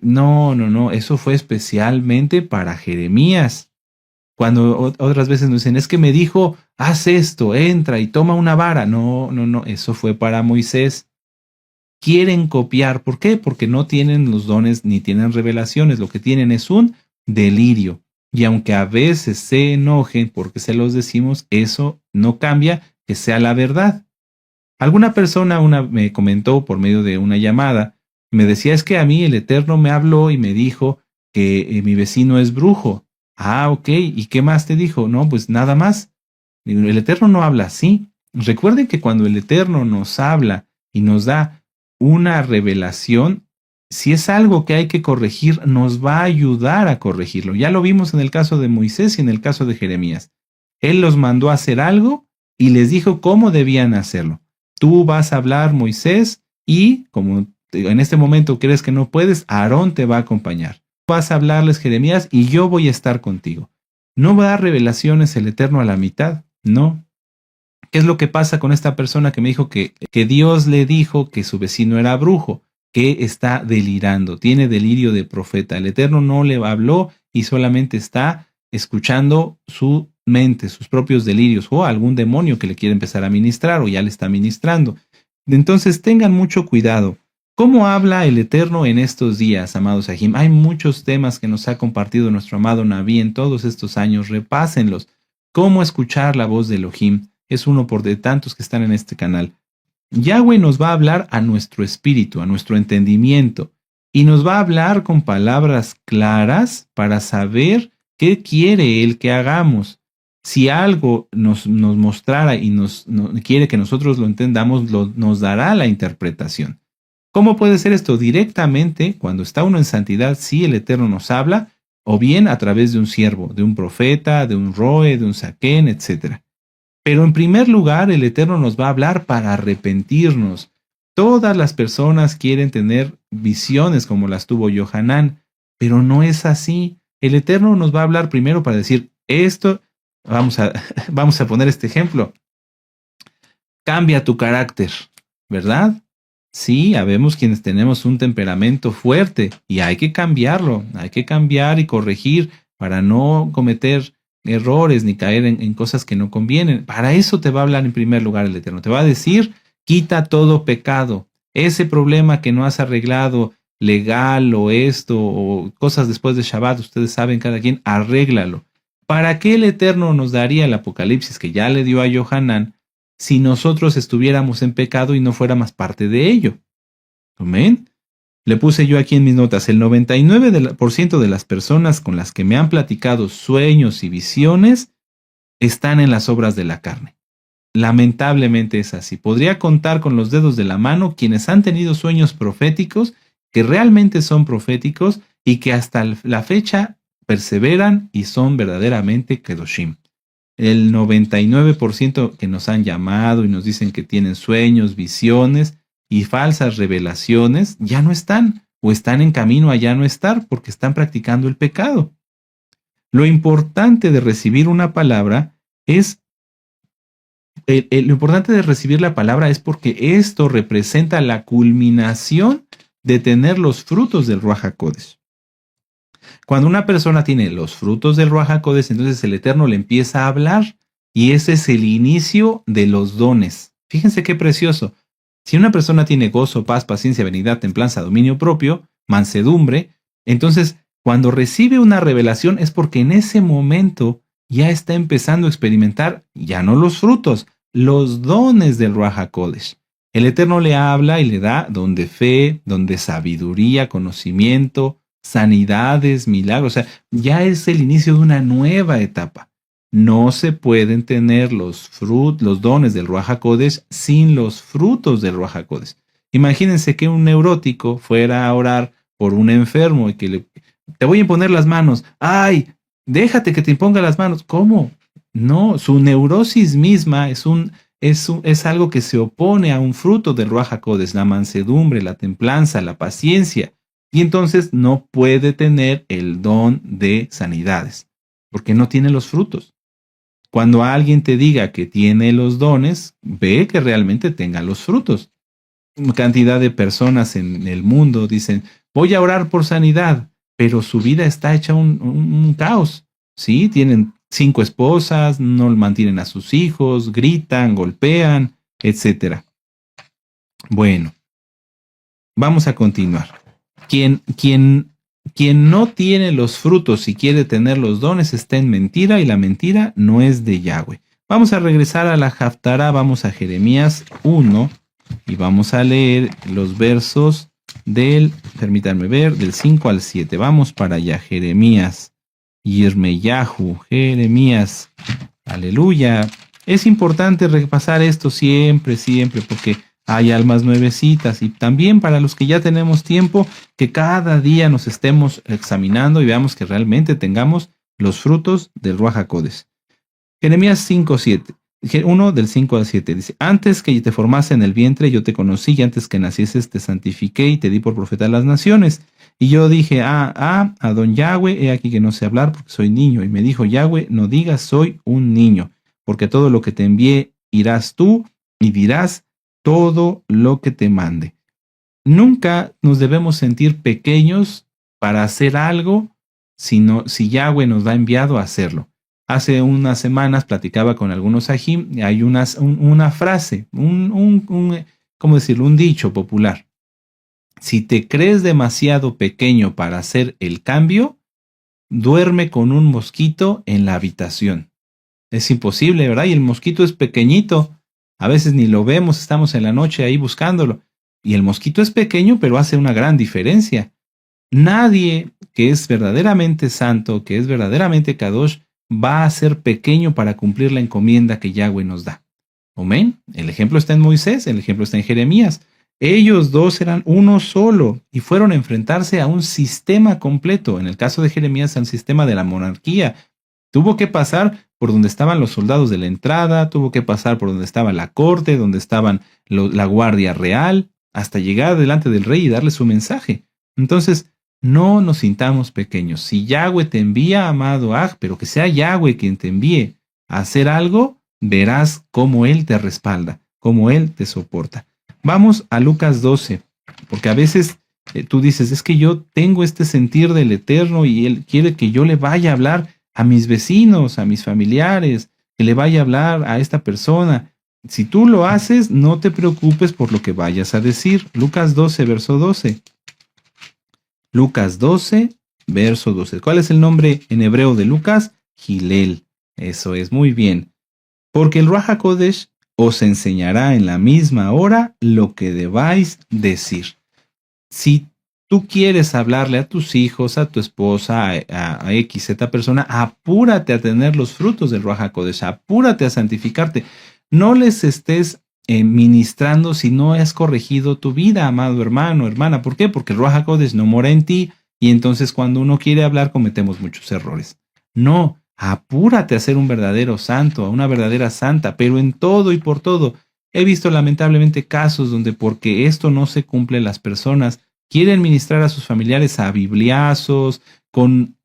No, eso fue especialmente para Jeremías. Cuando otras veces nos dicen, es que me dijo, haz esto, entra y toma una vara. No, eso fue para Moisés. Quieren copiar, ¿por qué? Porque no tienen los dones ni tienen revelaciones, lo que tienen es un delirio. Y aunque a veces se enojen porque se los decimos, eso no cambia que sea la verdad. Alguna persona me comentó por medio de una llamada, me decía, es que a mí el Eterno me habló y me dijo que mi vecino es brujo. Ah, ok, ¿y qué más te dijo? No, pues nada más. El Eterno no habla así. Recuerden que cuando el Eterno nos habla y nos da una revelación, si es algo que hay que corregir, nos va a ayudar a corregirlo. Ya lo vimos en el caso de Moisés y en el caso de Jeremías. Él los mandó a hacer algo y les dijo cómo debían hacerlo. Tú vas a hablar, Moisés, y como en este momento crees que no puedes, Aarón te va a acompañar. Vas a hablarles, Jeremías, y yo voy a estar contigo. No va a dar revelaciones el Eterno a la mitad, no. ¿Qué es lo que pasa con esta persona que me dijo que Dios le dijo que su vecino era brujo, que está delirando, tiene delirio de profeta? El Eterno no le habló y solamente está escuchando su mente, sus propios delirios, o algún demonio que le quiere empezar a ministrar o ya le está ministrando. Entonces tengan mucho cuidado. ¿Cómo habla el Eterno en estos días, amados Sahim? Hay muchos temas que nos ha compartido nuestro amado Naví en todos estos años. Repásenlos. ¿Cómo escuchar la voz de Elohim? Es uno por de tantos que están en este canal. Yahweh nos va a hablar a nuestro espíritu, a nuestro entendimiento, y nos va a hablar con palabras claras para saber qué quiere Él que hagamos. Si algo nos mostrara y quiere que nosotros lo entendamos, nos dará la interpretación. ¿Cómo puede ser esto? Directamente, cuando está uno en santidad, sí el Eterno nos habla, o bien a través de un siervo, de un profeta, de un roe, de un saquén, etc. Pero en primer lugar, el Eterno nos va a hablar para arrepentirnos. Todas las personas quieren tener visiones como las tuvo Yohanan, pero no es así. El Eterno nos va a hablar primero para decir, esto, vamos a poner este ejemplo. Cambia tu carácter, ¿verdad? Sí, habemos quienes tenemos un temperamento fuerte y hay que cambiarlo, hay que cambiar y corregir para no cometer errores ni caer en cosas que no convienen. Para eso te va a hablar en primer lugar el Eterno. Te va a decir, quita todo pecado. Ese problema que no has arreglado legal o esto o cosas después de Shabbat, ustedes saben cada quien, arréglalo. ¿Para qué el Eterno nos daría el Apocalipsis que ya le dio a Yohanan si nosotros estuviéramos en pecado y no fuéramos parte de ello? Amén. Le puse yo aquí en mis notas, el 99% de las personas con las que me han platicado sueños y visiones están en las obras de la carne. Lamentablemente es así. Podría contar con los dedos de la mano quienes han tenido sueños proféticos, que realmente son proféticos y que hasta la fecha perseveran y son verdaderamente kedoshim. El 99% que nos han llamado y nos dicen que tienen sueños, visiones y falsas revelaciones, ya no están o están en camino a ya no estar porque están practicando el pecado. Lo importante de recibir una palabra es lo importante de recibir la palabra es porque esto representa la culminación de tener los frutos del Ruach HaKodesh. Cuando una persona tiene los frutos del Ruach HaKodesh, entonces el Eterno le empieza a hablar y ese es el inicio de los dones. Fíjense qué precioso. Si una persona tiene gozo, paz, paciencia, benignidad, templanza, dominio propio, mansedumbre, entonces cuando recibe una revelación es porque en ese momento ya está empezando a experimentar ya no los frutos, los dones del Ruach HaKodesh. El Eterno le habla y le da don de fe, don de sabiduría, conocimiento, sanidades, milagros. O sea, ya es el inicio de una nueva etapa. No se pueden tener los dones del Ruach HaKodesh sin los frutos del Ruach HaKodesh. Imagínense que un neurótico fuera a orar por un enfermo y que te voy a imponer las manos. ¡Ay! Déjate que te imponga las manos. ¿Cómo? No, su neurosis misma es algo que se opone a un fruto del Ruach HaKodesh, la mansedumbre, la templanza, la paciencia. Y entonces no puede tener el don de sanidades, porque no tiene los frutos. Cuando alguien te diga que tiene los dones, ve que realmente tenga los frutos. Cantidad de personas en el mundo dicen, voy a orar por sanidad, pero su vida está hecha un caos. ¿Sí? Tienen 5 esposas, no mantienen a sus hijos, gritan, golpean, etc. Bueno, vamos a continuar. Quien no tiene los frutos y quiere tener los dones está en mentira y la mentira no es de Yahweh. Vamos a regresar a la Haftará, vamos a Jeremías 1 y vamos a leer los versos permítanme ver, del 5 al 7. Vamos para allá, Jeremías, Yirmeyahu, Jeremías, aleluya. Es importante repasar esto siempre, porque hay almas nuevecitas y también para los que ya tenemos tiempo, que cada día nos estemos examinando y veamos que realmente tengamos los frutos del Ruach HaKodesh. Jeremías 5:7. 1 del 5 al 7 dice, antes que te formase en el vientre yo te conocí y antes que nacieses te santifiqué y te di por profeta a las naciones. Y yo dije, a don Yahweh, he aquí que no sé hablar porque soy niño. Y me dijo Yahweh, no digas soy un niño, porque todo lo que te envié irás tú y dirás todo lo que te mande. Nunca nos debemos sentir pequeños para hacer algo si Yahweh nos ha enviado a hacerlo. Hace unas semanas platicaba con algunos ajim y hay una frase, ¿cómo decirlo? Un dicho popular. Si te crees demasiado pequeño para hacer el cambio, duerme con un mosquito en la habitación. Es imposible, ¿verdad? Y el mosquito es pequeñito. A veces ni lo vemos, estamos en la noche ahí buscándolo. Y el mosquito es pequeño, pero hace una gran diferencia. Nadie que es verdaderamente santo, que es verdaderamente kadosh, va a ser pequeño para cumplir la encomienda que Yahweh nos da. Amén. El ejemplo está en Moisés, el ejemplo está en Jeremías. Ellos dos eran uno solo y fueron a enfrentarse a un sistema completo. En el caso de Jeremías, al sistema de la monarquía. Tuvo que pasar por donde estaban los soldados de la entrada, tuvo que pasar por donde estaba la corte, donde estaban la guardia real, hasta llegar delante del rey y darle su mensaje. Entonces, no nos sintamos pequeños. Si Yahweh te envía, amado pero que sea Yahweh quien te envíe a hacer algo, verás cómo Él te respalda, cómo Él te soporta. Vamos a Lucas 12, porque a veces tú dices, es que yo tengo este sentir del Eterno y Él quiere que yo le vaya a hablar a mis vecinos, a mis familiares, que le vaya a hablar a esta persona. Si tú lo haces, no te preocupes por lo que vayas a decir. Lucas 12, verso 12. Lucas 12, verso 12. ¿Cuál es el nombre en hebreo de Lucas? Gilel. Eso es, muy bien. Porque el Ruach HaKodesh os enseñará en la misma hora lo que debáis decir. Si tú quieres hablarle a tus hijos, a tu esposa, a X, Z persona, apúrate a tener los frutos del Ruach HaKodesh, apúrate a santificarte. No les estés ministrando si no has corregido tu vida, amado hermano, hermana. ¿Por qué? Porque el Ruach HaKodesh no mora en ti y entonces cuando uno quiere hablar cometemos muchos errores. No, apúrate a ser un verdadero santo, a una verdadera santa, pero en todo y por todo. He visto lamentablemente casos donde porque esto no se cumple, las personas quieren ministrar a sus familiares a bibliazos, con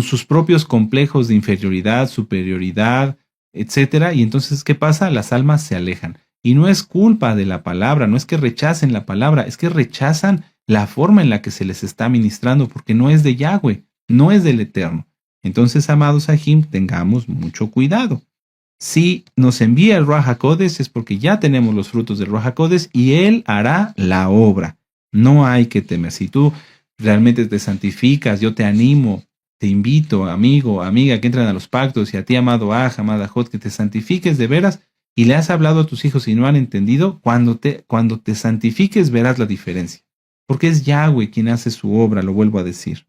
sus propios complejos de inferioridad, superioridad, etcétera. Y entonces, ¿qué pasa? Las almas se alejan. Y no es culpa de la palabra, no es que rechacen la palabra, es que rechazan la forma en la que se les está ministrando, porque no es de Yahweh, no es del Eterno. Entonces, amados Sahim, tengamos mucho cuidado. Si nos envía el Ruach HaKodesh es porque ya tenemos los frutos del Ruach HaKodesh y Él hará la obra. No hay que temer. Si tú realmente te santificas, yo te animo, te invito, amigo, amiga, que entran a los pactos, y a ti, amado Aj, amada Jot, que te santifiques de veras y le has hablado a tus hijos y no han entendido. Cuando te santifiques verás la diferencia. Porque es Yahweh quien hace su obra, lo vuelvo a decir.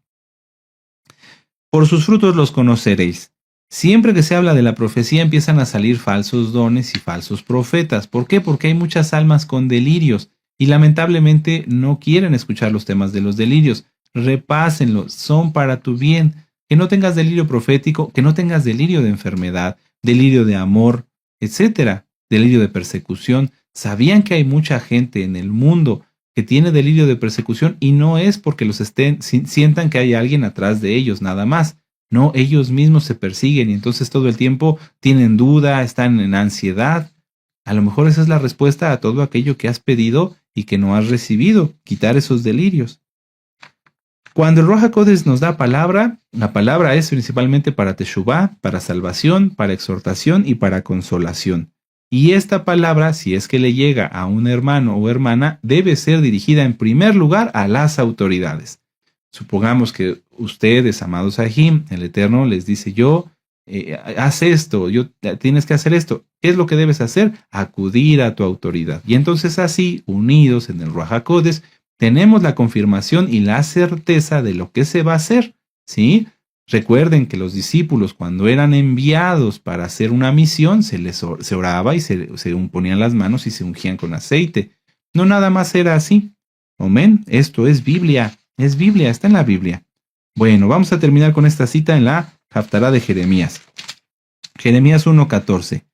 Por sus frutos los conoceréis. Siempre que se habla de la profecía empiezan a salir falsos dones y falsos profetas. ¿Por qué? Porque hay muchas almas con delirios y lamentablemente no quieren escuchar los temas de los delirios. Repásenlos, son para tu bien. Que no tengas delirio profético, que no tengas delirio de enfermedad, delirio de amor, etcétera, delirio de persecución. ¿Sabían que hay mucha gente en el mundo que tiene delirio de persecución y no es porque los sientan que hay alguien atrás de ellos, nada más? No, ellos mismos se persiguen y entonces todo el tiempo tienen duda, están en ansiedad. A lo mejor esa es la respuesta a todo aquello que has pedido y que no has recibido, quitar esos delirios. Cuando el Ruach HaKodesh nos da palabra, la palabra es principalmente para Teshuvá, para salvación, para exhortación y para consolación. Y esta palabra, si es que le llega a un hermano o hermana, debe ser dirigida en primer lugar a las autoridades. Supongamos que ustedes, amados Sahim, el Eterno les dice haz esto, tienes que hacer esto. ¿Qué es lo que debes hacer? Acudir a tu autoridad. Y entonces así, unidos en el Ruach HaKodesh, tenemos la confirmación y la certeza de lo que se va a hacer, ¿sí? Recuerden que los discípulos, cuando eran enviados para hacer una misión, se oraba y se ponían las manos y se ungían con aceite. No nada más era así. Amén. Esto es Biblia, está en la Biblia. Bueno, vamos a terminar con esta cita en la Haftará de Jeremías. Jeremías 1:14.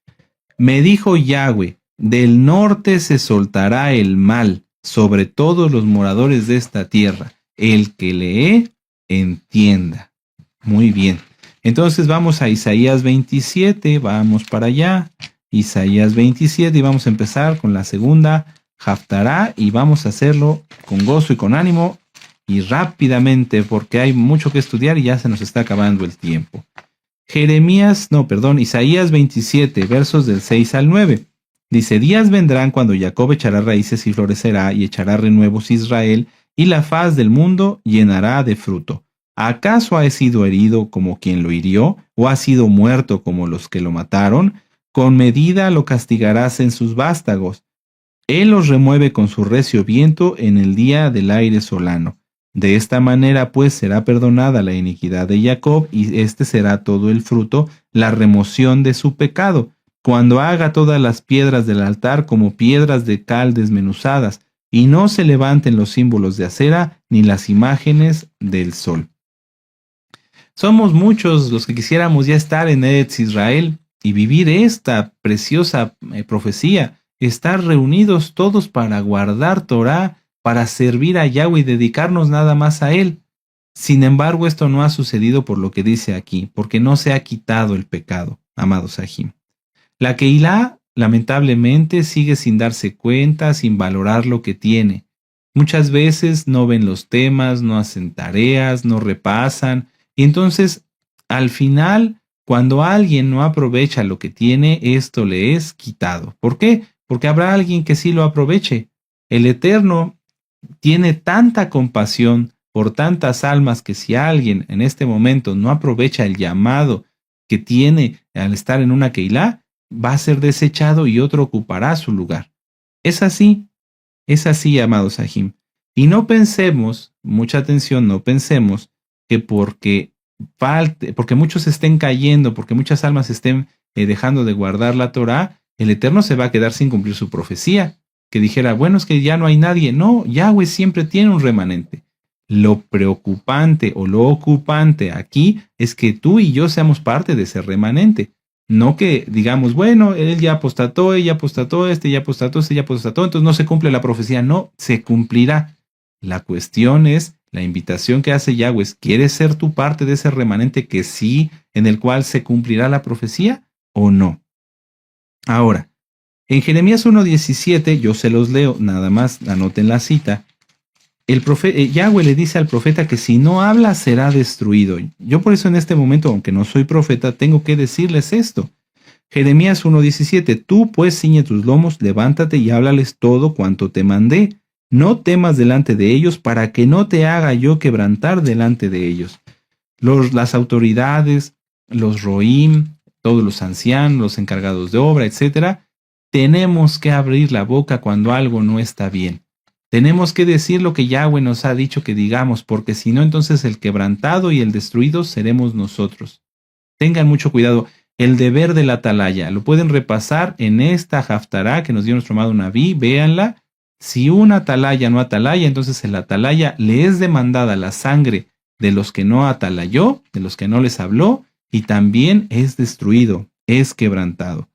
Me dijo Yahweh, del norte se soltará el mal sobre todos los moradores de esta tierra. El que lee, entienda. Muy bien. Entonces vamos a Isaías 27, vamos para allá. Isaías 27 y vamos a empezar con la segunda Haftará y vamos a hacerlo con gozo y con ánimo y rápidamente porque hay mucho que estudiar y ya se nos está acabando el tiempo. Isaías 27, versos del 6 al 9. Dice, días vendrán cuando Jacob echará raíces y florecerá y echará renuevos Israel y la faz del mundo llenará de fruto. ¿Acaso ha sido herido como quien lo hirió o ha sido muerto como los que lo mataron? Con medida lo castigarás en sus vástagos. Él los remueve con su recio viento en el día del aire solano. De esta manera pues será perdonada la iniquidad de Jacob y este será todo el fruto, la remoción de su pecado, cuando haga todas las piedras del altar como piedras de cal desmenuzadas, y no se levanten los símbolos de acera ni las imágenes del sol. Somos muchos los que quisiéramos ya estar en Eretz Israel y vivir esta preciosa profecía, estar reunidos todos para guardar Torah, para servir a Yahweh y dedicarnos nada más a Él. Sin embargo, esto no ha sucedido por lo que dice aquí, porque no se ha quitado el pecado, amados Sahim. La Keilah, lamentablemente, sigue sin darse cuenta, sin valorar lo que tiene. Muchas veces no ven los temas, no hacen tareas, no repasan, y entonces, al final, cuando alguien no aprovecha lo que tiene, esto le es quitado. ¿Por qué? Porque habrá alguien que sí lo aproveche. El Eterno tiene tanta compasión por tantas almas que si alguien en este momento no aprovecha el llamado que tiene al estar en una Keilah, va a ser desechado y otro ocupará su lugar. Es así, amados Sahim. Y no pensemos, mucha atención, no pensemos que porque muchos estén cayendo, porque muchas almas estén dejando de guardar la Torá, el Eterno se va a quedar sin cumplir su profecía. Que dijera, bueno, es que ya no hay nadie. No, Yahweh siempre tiene un remanente. Lo preocupante o lo ocupante aquí es que tú y yo seamos parte de ese remanente. No que digamos, bueno, él ya apostató, ella apostató, este ya apostató, este ya apostató, entonces no se cumple la profecía. No, se cumplirá. La cuestión es, la invitación que hace Yahweh es, ¿quieres ser tú parte de ese remanente que sí, en el cual se cumplirá la profecía o no? Ahora, en Jeremías 1:17, yo se los leo, nada más anoten la cita. Yahweh le dice al profeta que si no habla será destruido. Yo por eso en este momento, aunque no soy profeta, tengo que decirles esto. Jeremías 1:17, tú pues ciñe tus lomos, levántate y háblales todo cuanto te mandé. No temas delante de ellos para que no te haga yo quebrantar delante de ellos. Las autoridades, los roim, todos los ancianos, los encargados de obra, etcétera, tenemos que abrir la boca cuando algo no está bien. Tenemos que decir lo que Yahweh nos ha dicho que digamos, porque si no, entonces el quebrantado y el destruido seremos nosotros. Tengan mucho cuidado. El deber de la atalaya, lo pueden repasar en esta Haftará que nos dio nuestro amado Naví, véanla. Si una atalaya no atalaya, entonces el atalaya le es demandada la sangre de los que no atalayó, de los que no les habló, y también es destruido, es quebrantado.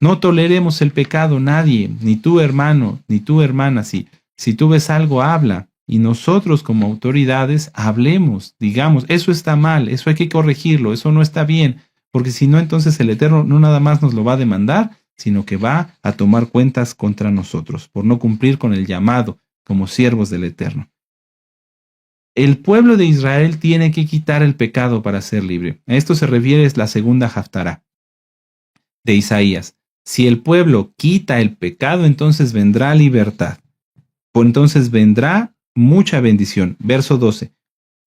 No toleremos el pecado, nadie, ni tu hermano, ni tu hermana. Si tú ves algo, habla. Y nosotros como autoridades hablemos, digamos, eso está mal, eso hay que corregirlo, eso no está bien, porque si no, entonces el Eterno no nada más nos lo va a demandar, sino que va a tomar cuentas contra nosotros por no cumplir con el llamado como siervos del Eterno. El pueblo de Israel tiene que quitar el pecado para ser libre. A esto se refiere la segunda Haftará de Isaías. Si el pueblo quita el pecado, entonces vendrá libertad. Entonces vendrá mucha bendición. Verso 12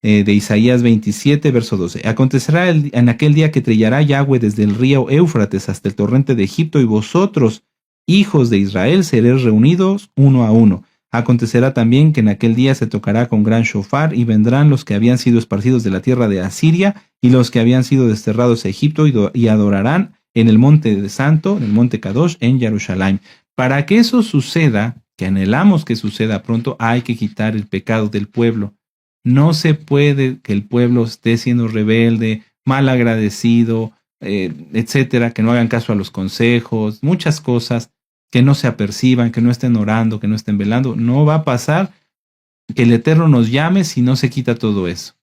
de Isaías 27, verso 12. Acontecerá en aquel día que trillará Yahweh desde el río Éufrates hasta el torrente de Egipto, y vosotros, hijos de Israel, seréis reunidos uno a uno. Acontecerá también que en aquel día se tocará con gran shofar, y vendrán los que habían sido esparcidos de la tierra de Asiria, y los que habían sido desterrados a Egipto, y adorarán en el monte santo, en el monte Kadosh, en Jerusalén. Para que eso suceda, que anhelamos que suceda pronto, hay que quitar el pecado del pueblo. No se puede que el pueblo esté siendo rebelde, mal agradecido, etcétera, que no hagan caso a los consejos, muchas cosas, que no se aperciban, que no estén orando, que no estén velando. No va a pasar que el Eterno nos llame si no se quita todo eso.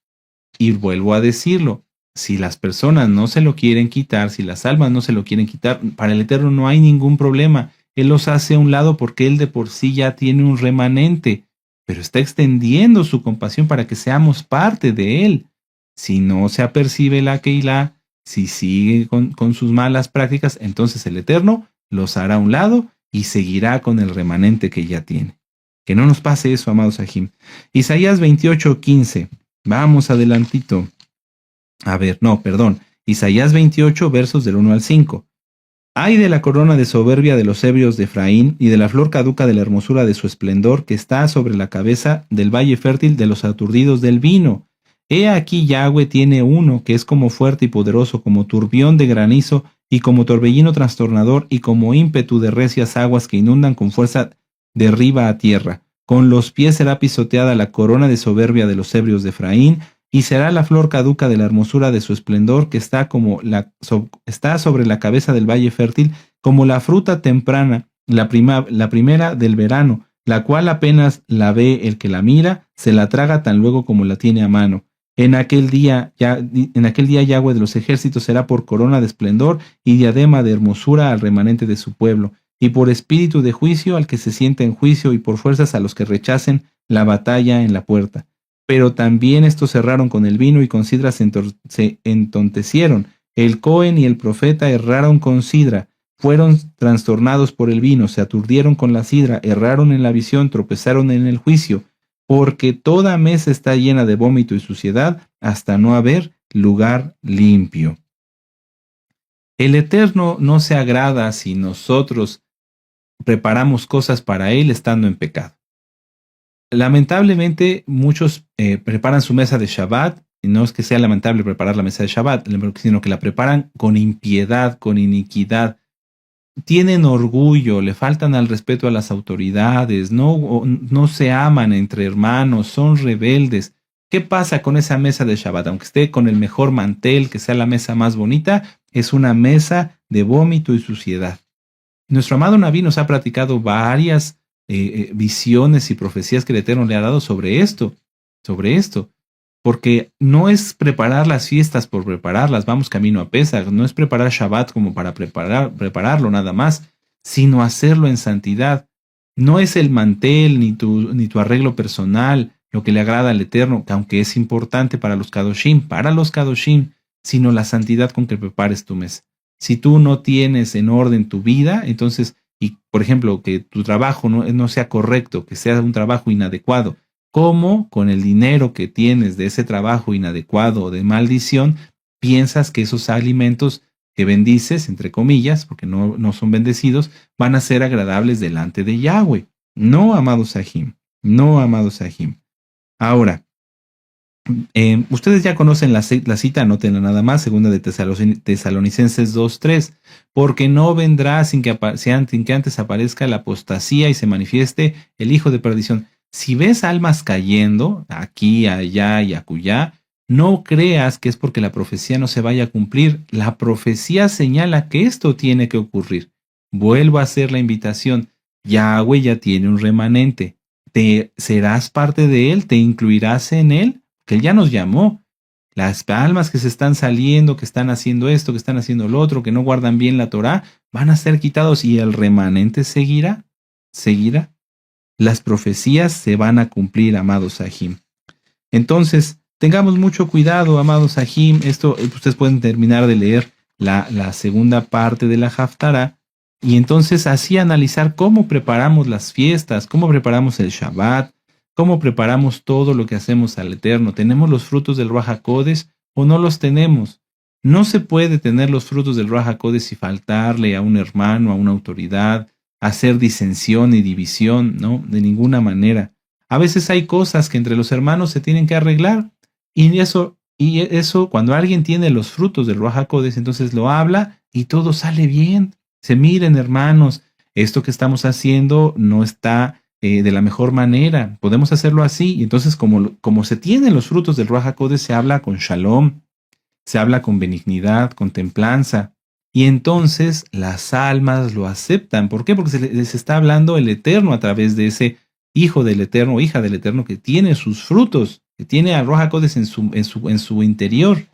Y vuelvo a decirlo, si las personas no se lo quieren quitar, si las almas no se lo quieren quitar, para el Eterno no hay ningún problema. Él los hace a un lado porque Él de por sí ya tiene un remanente, pero está extendiendo su compasión para que seamos parte de Él. Si no se apercibe la Keilah, si sigue con sus malas prácticas, entonces el Eterno los hará a un lado y seguirá con el remanente que ya tiene. Que no nos pase eso, amados Ajim. Isaías 28:15. Vamos adelantito. Isaías 28, versos del 1 al 5. Ay de la corona de soberbia de los ebrios de Efraín y de la flor caduca de la hermosura de su esplendor que está sobre la cabeza del valle fértil de los aturdidos del vino. He aquí Yahweh tiene uno que es como fuerte y poderoso, como turbión de granizo y como torbellino trastornador y como ímpetu de recias aguas que inundan con fuerza de arriba a tierra. Con los pies será pisoteada la corona de soberbia de los ebrios de Efraín, y será la flor caduca de la hermosura de su esplendor que está está sobre la cabeza del valle fértil, como la fruta temprana, la primera del verano, la cual apenas la ve el que la mira, se la traga tan luego como la tiene a mano. En aquel día Yahweh de los ejércitos será por corona de esplendor y diadema de hermosura al remanente de su pueblo, y por espíritu de juicio al que se sienta en juicio, y por fuerzas a los que rechacen la batalla en la puerta. Pero también estos cerraron con el vino y con sidra se entontecieron. El Cohen y el profeta erraron con sidra, fueron trastornados por el vino, se aturdieron con la sidra, erraron en la visión, tropezaron en el juicio, porque toda mesa está llena de vómito y suciedad, hasta no haber lugar limpio. El Eterno no se agrada si nosotros preparamos cosas para Él estando en pecado. Lamentablemente, muchos preparan su mesa de Shabbat, y no es que sea lamentable preparar la mesa de Shabbat, sino que la preparan con impiedad, con iniquidad. Tienen orgullo, le faltan al respeto a las autoridades, no se aman entre hermanos, son rebeldes. ¿Qué pasa con esa mesa de Shabbat? Aunque esté con el mejor mantel, que sea la mesa más bonita, es una mesa de vómito y suciedad. Nuestro amado Naví nos ha platicado varias visiones y profecías que el Eterno le ha dado sobre esto, porque no es preparar las fiestas por prepararlas, vamos camino a Pesach, no es preparar Shabbat como para prepararlo nada más, sino hacerlo en santidad. No es el mantel ni tu arreglo personal lo que le agrada al Eterno, que aunque es importante para los Kadoshim, sino la santidad con que prepares tu mesa. Si tú no tienes en orden tu vida, entonces, y por ejemplo, que tu trabajo no sea correcto, que sea un trabajo inadecuado, ¿cómo con el dinero que tienes de ese trabajo inadecuado o de maldición, piensas que esos alimentos que bendices, entre comillas, porque no son bendecidos, van a ser agradables delante de Yahweh? No, amados Sahim, no, amados Sahim. Ahora, ustedes ya conocen la cita, anótenla nada más, segunda de Tesalonicenses 2:3, porque no vendrá sin que antes aparezca la apostasía y se manifieste el hijo de perdición. Si ves almas cayendo aquí, allá y acullá, no creas que es porque la profecía no se vaya a cumplir. La profecía señala que esto tiene que ocurrir. Vuelvo a hacer la invitación. Yahweh ya tiene un remanente. ¿Serás parte de él? ¿Te incluirás en él? Que él ya nos llamó. Las almas que se están saliendo, que están haciendo esto, que están haciendo lo otro, que no guardan bien la Torá, van a ser quitados y el remanente seguirá. Las profecías se van a cumplir, amados Sahim. Entonces, tengamos mucho cuidado, amados Sahim. Esto, ustedes pueden terminar de leer la segunda parte de la Haftará y entonces así analizar cómo preparamos las fiestas, cómo preparamos el Shabbat, cómo preparamos todo lo que hacemos al Eterno. ¿Tenemos los frutos del Ruach HaKodesh o no los tenemos? No se puede tener los frutos del Ruach HaKodesh y faltarle a un hermano, a una autoridad, hacer disensión y división, ¿no? De ninguna manera. A veces hay cosas que entre los hermanos se tienen que arreglar y eso cuando alguien tiene los frutos del Ruach HaKodesh, entonces lo habla y todo sale bien. Se miren, hermanos, esto que estamos haciendo no está de la mejor manera. Podemos hacerlo así. Y entonces, como se tienen los frutos del Ruach HaKodesh, se habla con shalom, se habla con benignidad, con templanza. Y entonces las almas lo aceptan. ¿Por qué? Porque se les está hablando el Eterno a través de ese hijo del Eterno o hija del Eterno que tiene sus frutos, que tiene al Ruach HaKodesh en su interior.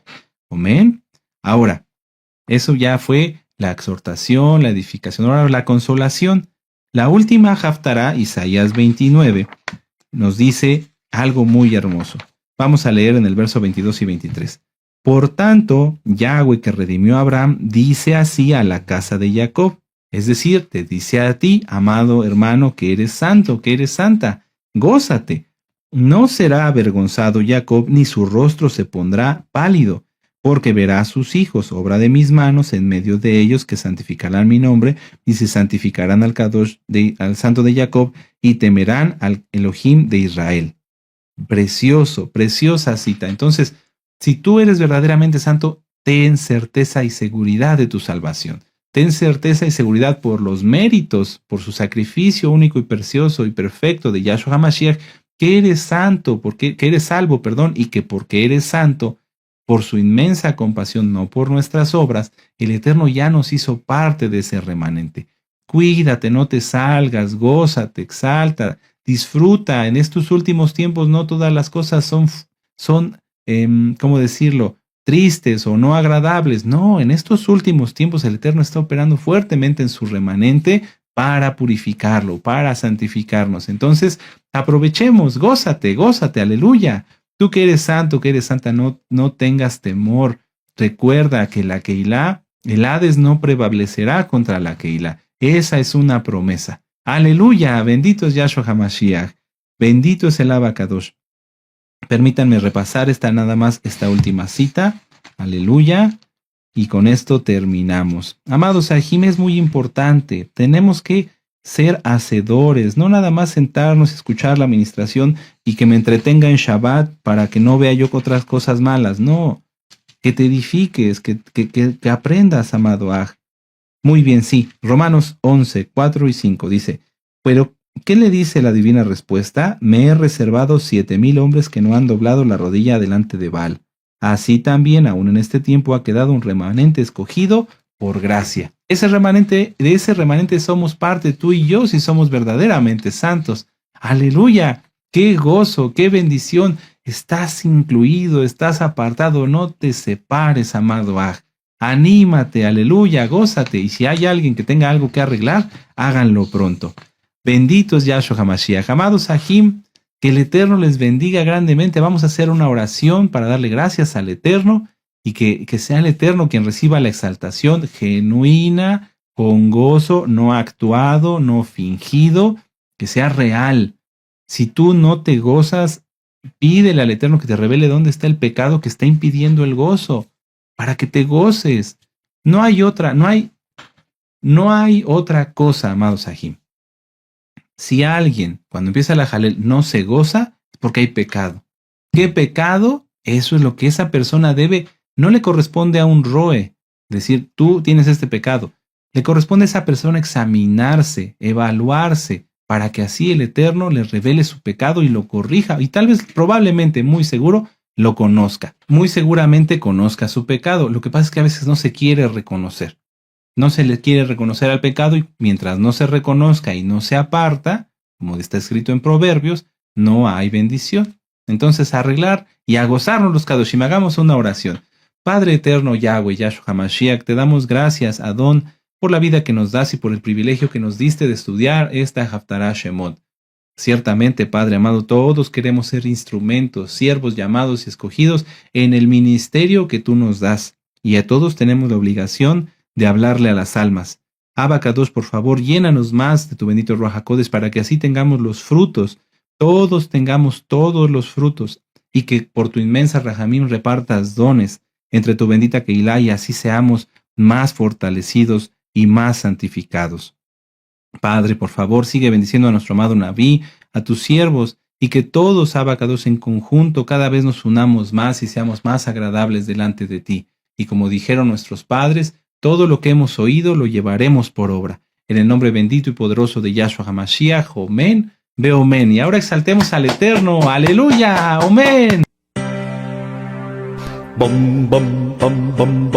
Amén. Ahora, eso ya fue la exhortación, la edificación, ahora la consolación. La última Haftará, Isaías 29, nos dice algo muy hermoso. Vamos a leer en el verso 22 y 23. Por tanto, Yahweh que redimió a Abraham, dice así a la casa de Jacob. Es decir, te dice a ti, amado hermano, que eres santo, que eres santa. Gózate. No será avergonzado Jacob, ni su rostro se pondrá pálido, porque verá a sus hijos, obra de mis manos, en medio de ellos, que santificarán mi nombre, y se santificarán al Kadosh, al Santo de Jacob, y temerán al Elohim de Israel. Precioso, preciosa cita. Entonces, si tú eres verdaderamente santo, ten certeza y seguridad de tu salvación. Ten certeza y seguridad por los méritos, por su sacrificio único y precioso y perfecto de Yahshua HaMashiach, que eres santo, que eres salvo, y que porque eres santo, por su inmensa compasión, no por nuestras obras, el Eterno ya nos hizo parte de ese remanente. Cuídate, no te salgas, gózate, exalta, disfruta. En estos últimos tiempos no todas las cosas son ¿cómo decirlo?, tristes o no agradables. No, en estos últimos tiempos el Eterno está operando fuertemente en su remanente para purificarlo, para santificarnos. Entonces, aprovechemos, gózate, aleluya. Tú que eres santo, que eres santa, no tengas temor. Recuerda que la Keilah, el Hades no prevalecerá contra la Keilah. Esa es una promesa. Aleluya, bendito es Yahshua HaMashiach. Bendito es el Abacadosh. Permítanme repasar esta última cita. Aleluya. Y con esto terminamos. Amados, Sahim, es muy importante. Tenemos que ser hacedores, no nada más sentarnos y escuchar la administración y que me entretenga en Shabbat para que no vea yo otras cosas malas. No, que te edifiques, que aprendas, amado Aj. Muy bien, sí. Romanos 11, 4 y 5 dice, pero ¿qué le dice la divina respuesta? Me he reservado 7,000 hombres que no han doblado la rodilla delante de Baal. Así también, aún en este tiempo, ha quedado un remanente escogido por gracia. De ese remanente somos parte tú y yo si somos verdaderamente santos. Aleluya, qué gozo, qué bendición. Estás incluido, estás apartado, no te separes, amado Aj. Anímate, aleluya, gózate. Y si hay alguien que tenga algo que arreglar, háganlo pronto. Bendito es Yahshua HaMashiach. Amados Ajim, que el Eterno les bendiga grandemente. Vamos a hacer una oración para darle gracias al Eterno y que sea el Eterno quien reciba la exaltación genuina, con gozo, no actuado, no fingido, que sea real. Si tú no te gozas, pídele al Eterno que te revele dónde está el pecado que está impidiendo el gozo, para que te goces. No hay otra cosa, amados Ajim. Si alguien, cuando empieza la Jalel, no se goza, es porque hay pecado. ¿Qué pecado? Eso es lo que esa persona debe. No le corresponde a un roe decir, tú tienes este pecado. Le corresponde a esa persona examinarse, evaluarse, para que así el Eterno le revele su pecado y lo corrija. Y tal vez, probablemente, muy seguro, lo conozca. Muy seguramente conozca su pecado. Lo que pasa es que a veces no se quiere reconocer. No se le quiere reconocer al pecado y mientras no se reconozca y no se aparta, como está escrito en Proverbios, no hay bendición. Entonces, a arreglar y a gozarnos los Kadoshim. Hagamos una oración. Padre eterno Yahweh, Yahshua HaMashiach, te damos gracias, Adón, por la vida que nos das y por el privilegio que nos diste de estudiar esta Haftarah Shemot. Ciertamente, Padre amado, todos queremos ser instrumentos, siervos llamados y escogidos en el ministerio que tú nos das. Y a todos tenemos la obligación de hablarle a las almas. Abba Kadosh, por favor, llénanos más de tu bendito Ruach HaKodesh para que así tengamos los frutos, todos tengamos todos los frutos, y que por tu inmensa Rahamim repartas dones entre tu bendita Keilah y así seamos más fortalecidos y más santificados. Padre, por favor, sigue bendiciendo a nuestro amado Naví, a tus siervos, y que todos, Abba Kadosh, en conjunto cada vez nos unamos más y seamos más agradables delante de ti. Y como dijeron nuestros padres, todo lo que hemos oído lo llevaremos por obra. En el nombre bendito y poderoso de Yahshua HaMashiach, Omen, Beomen. Y ahora exaltemos al Eterno. ¡Aleluya! ¡Omen! Bom, bom, bom, bom, bom.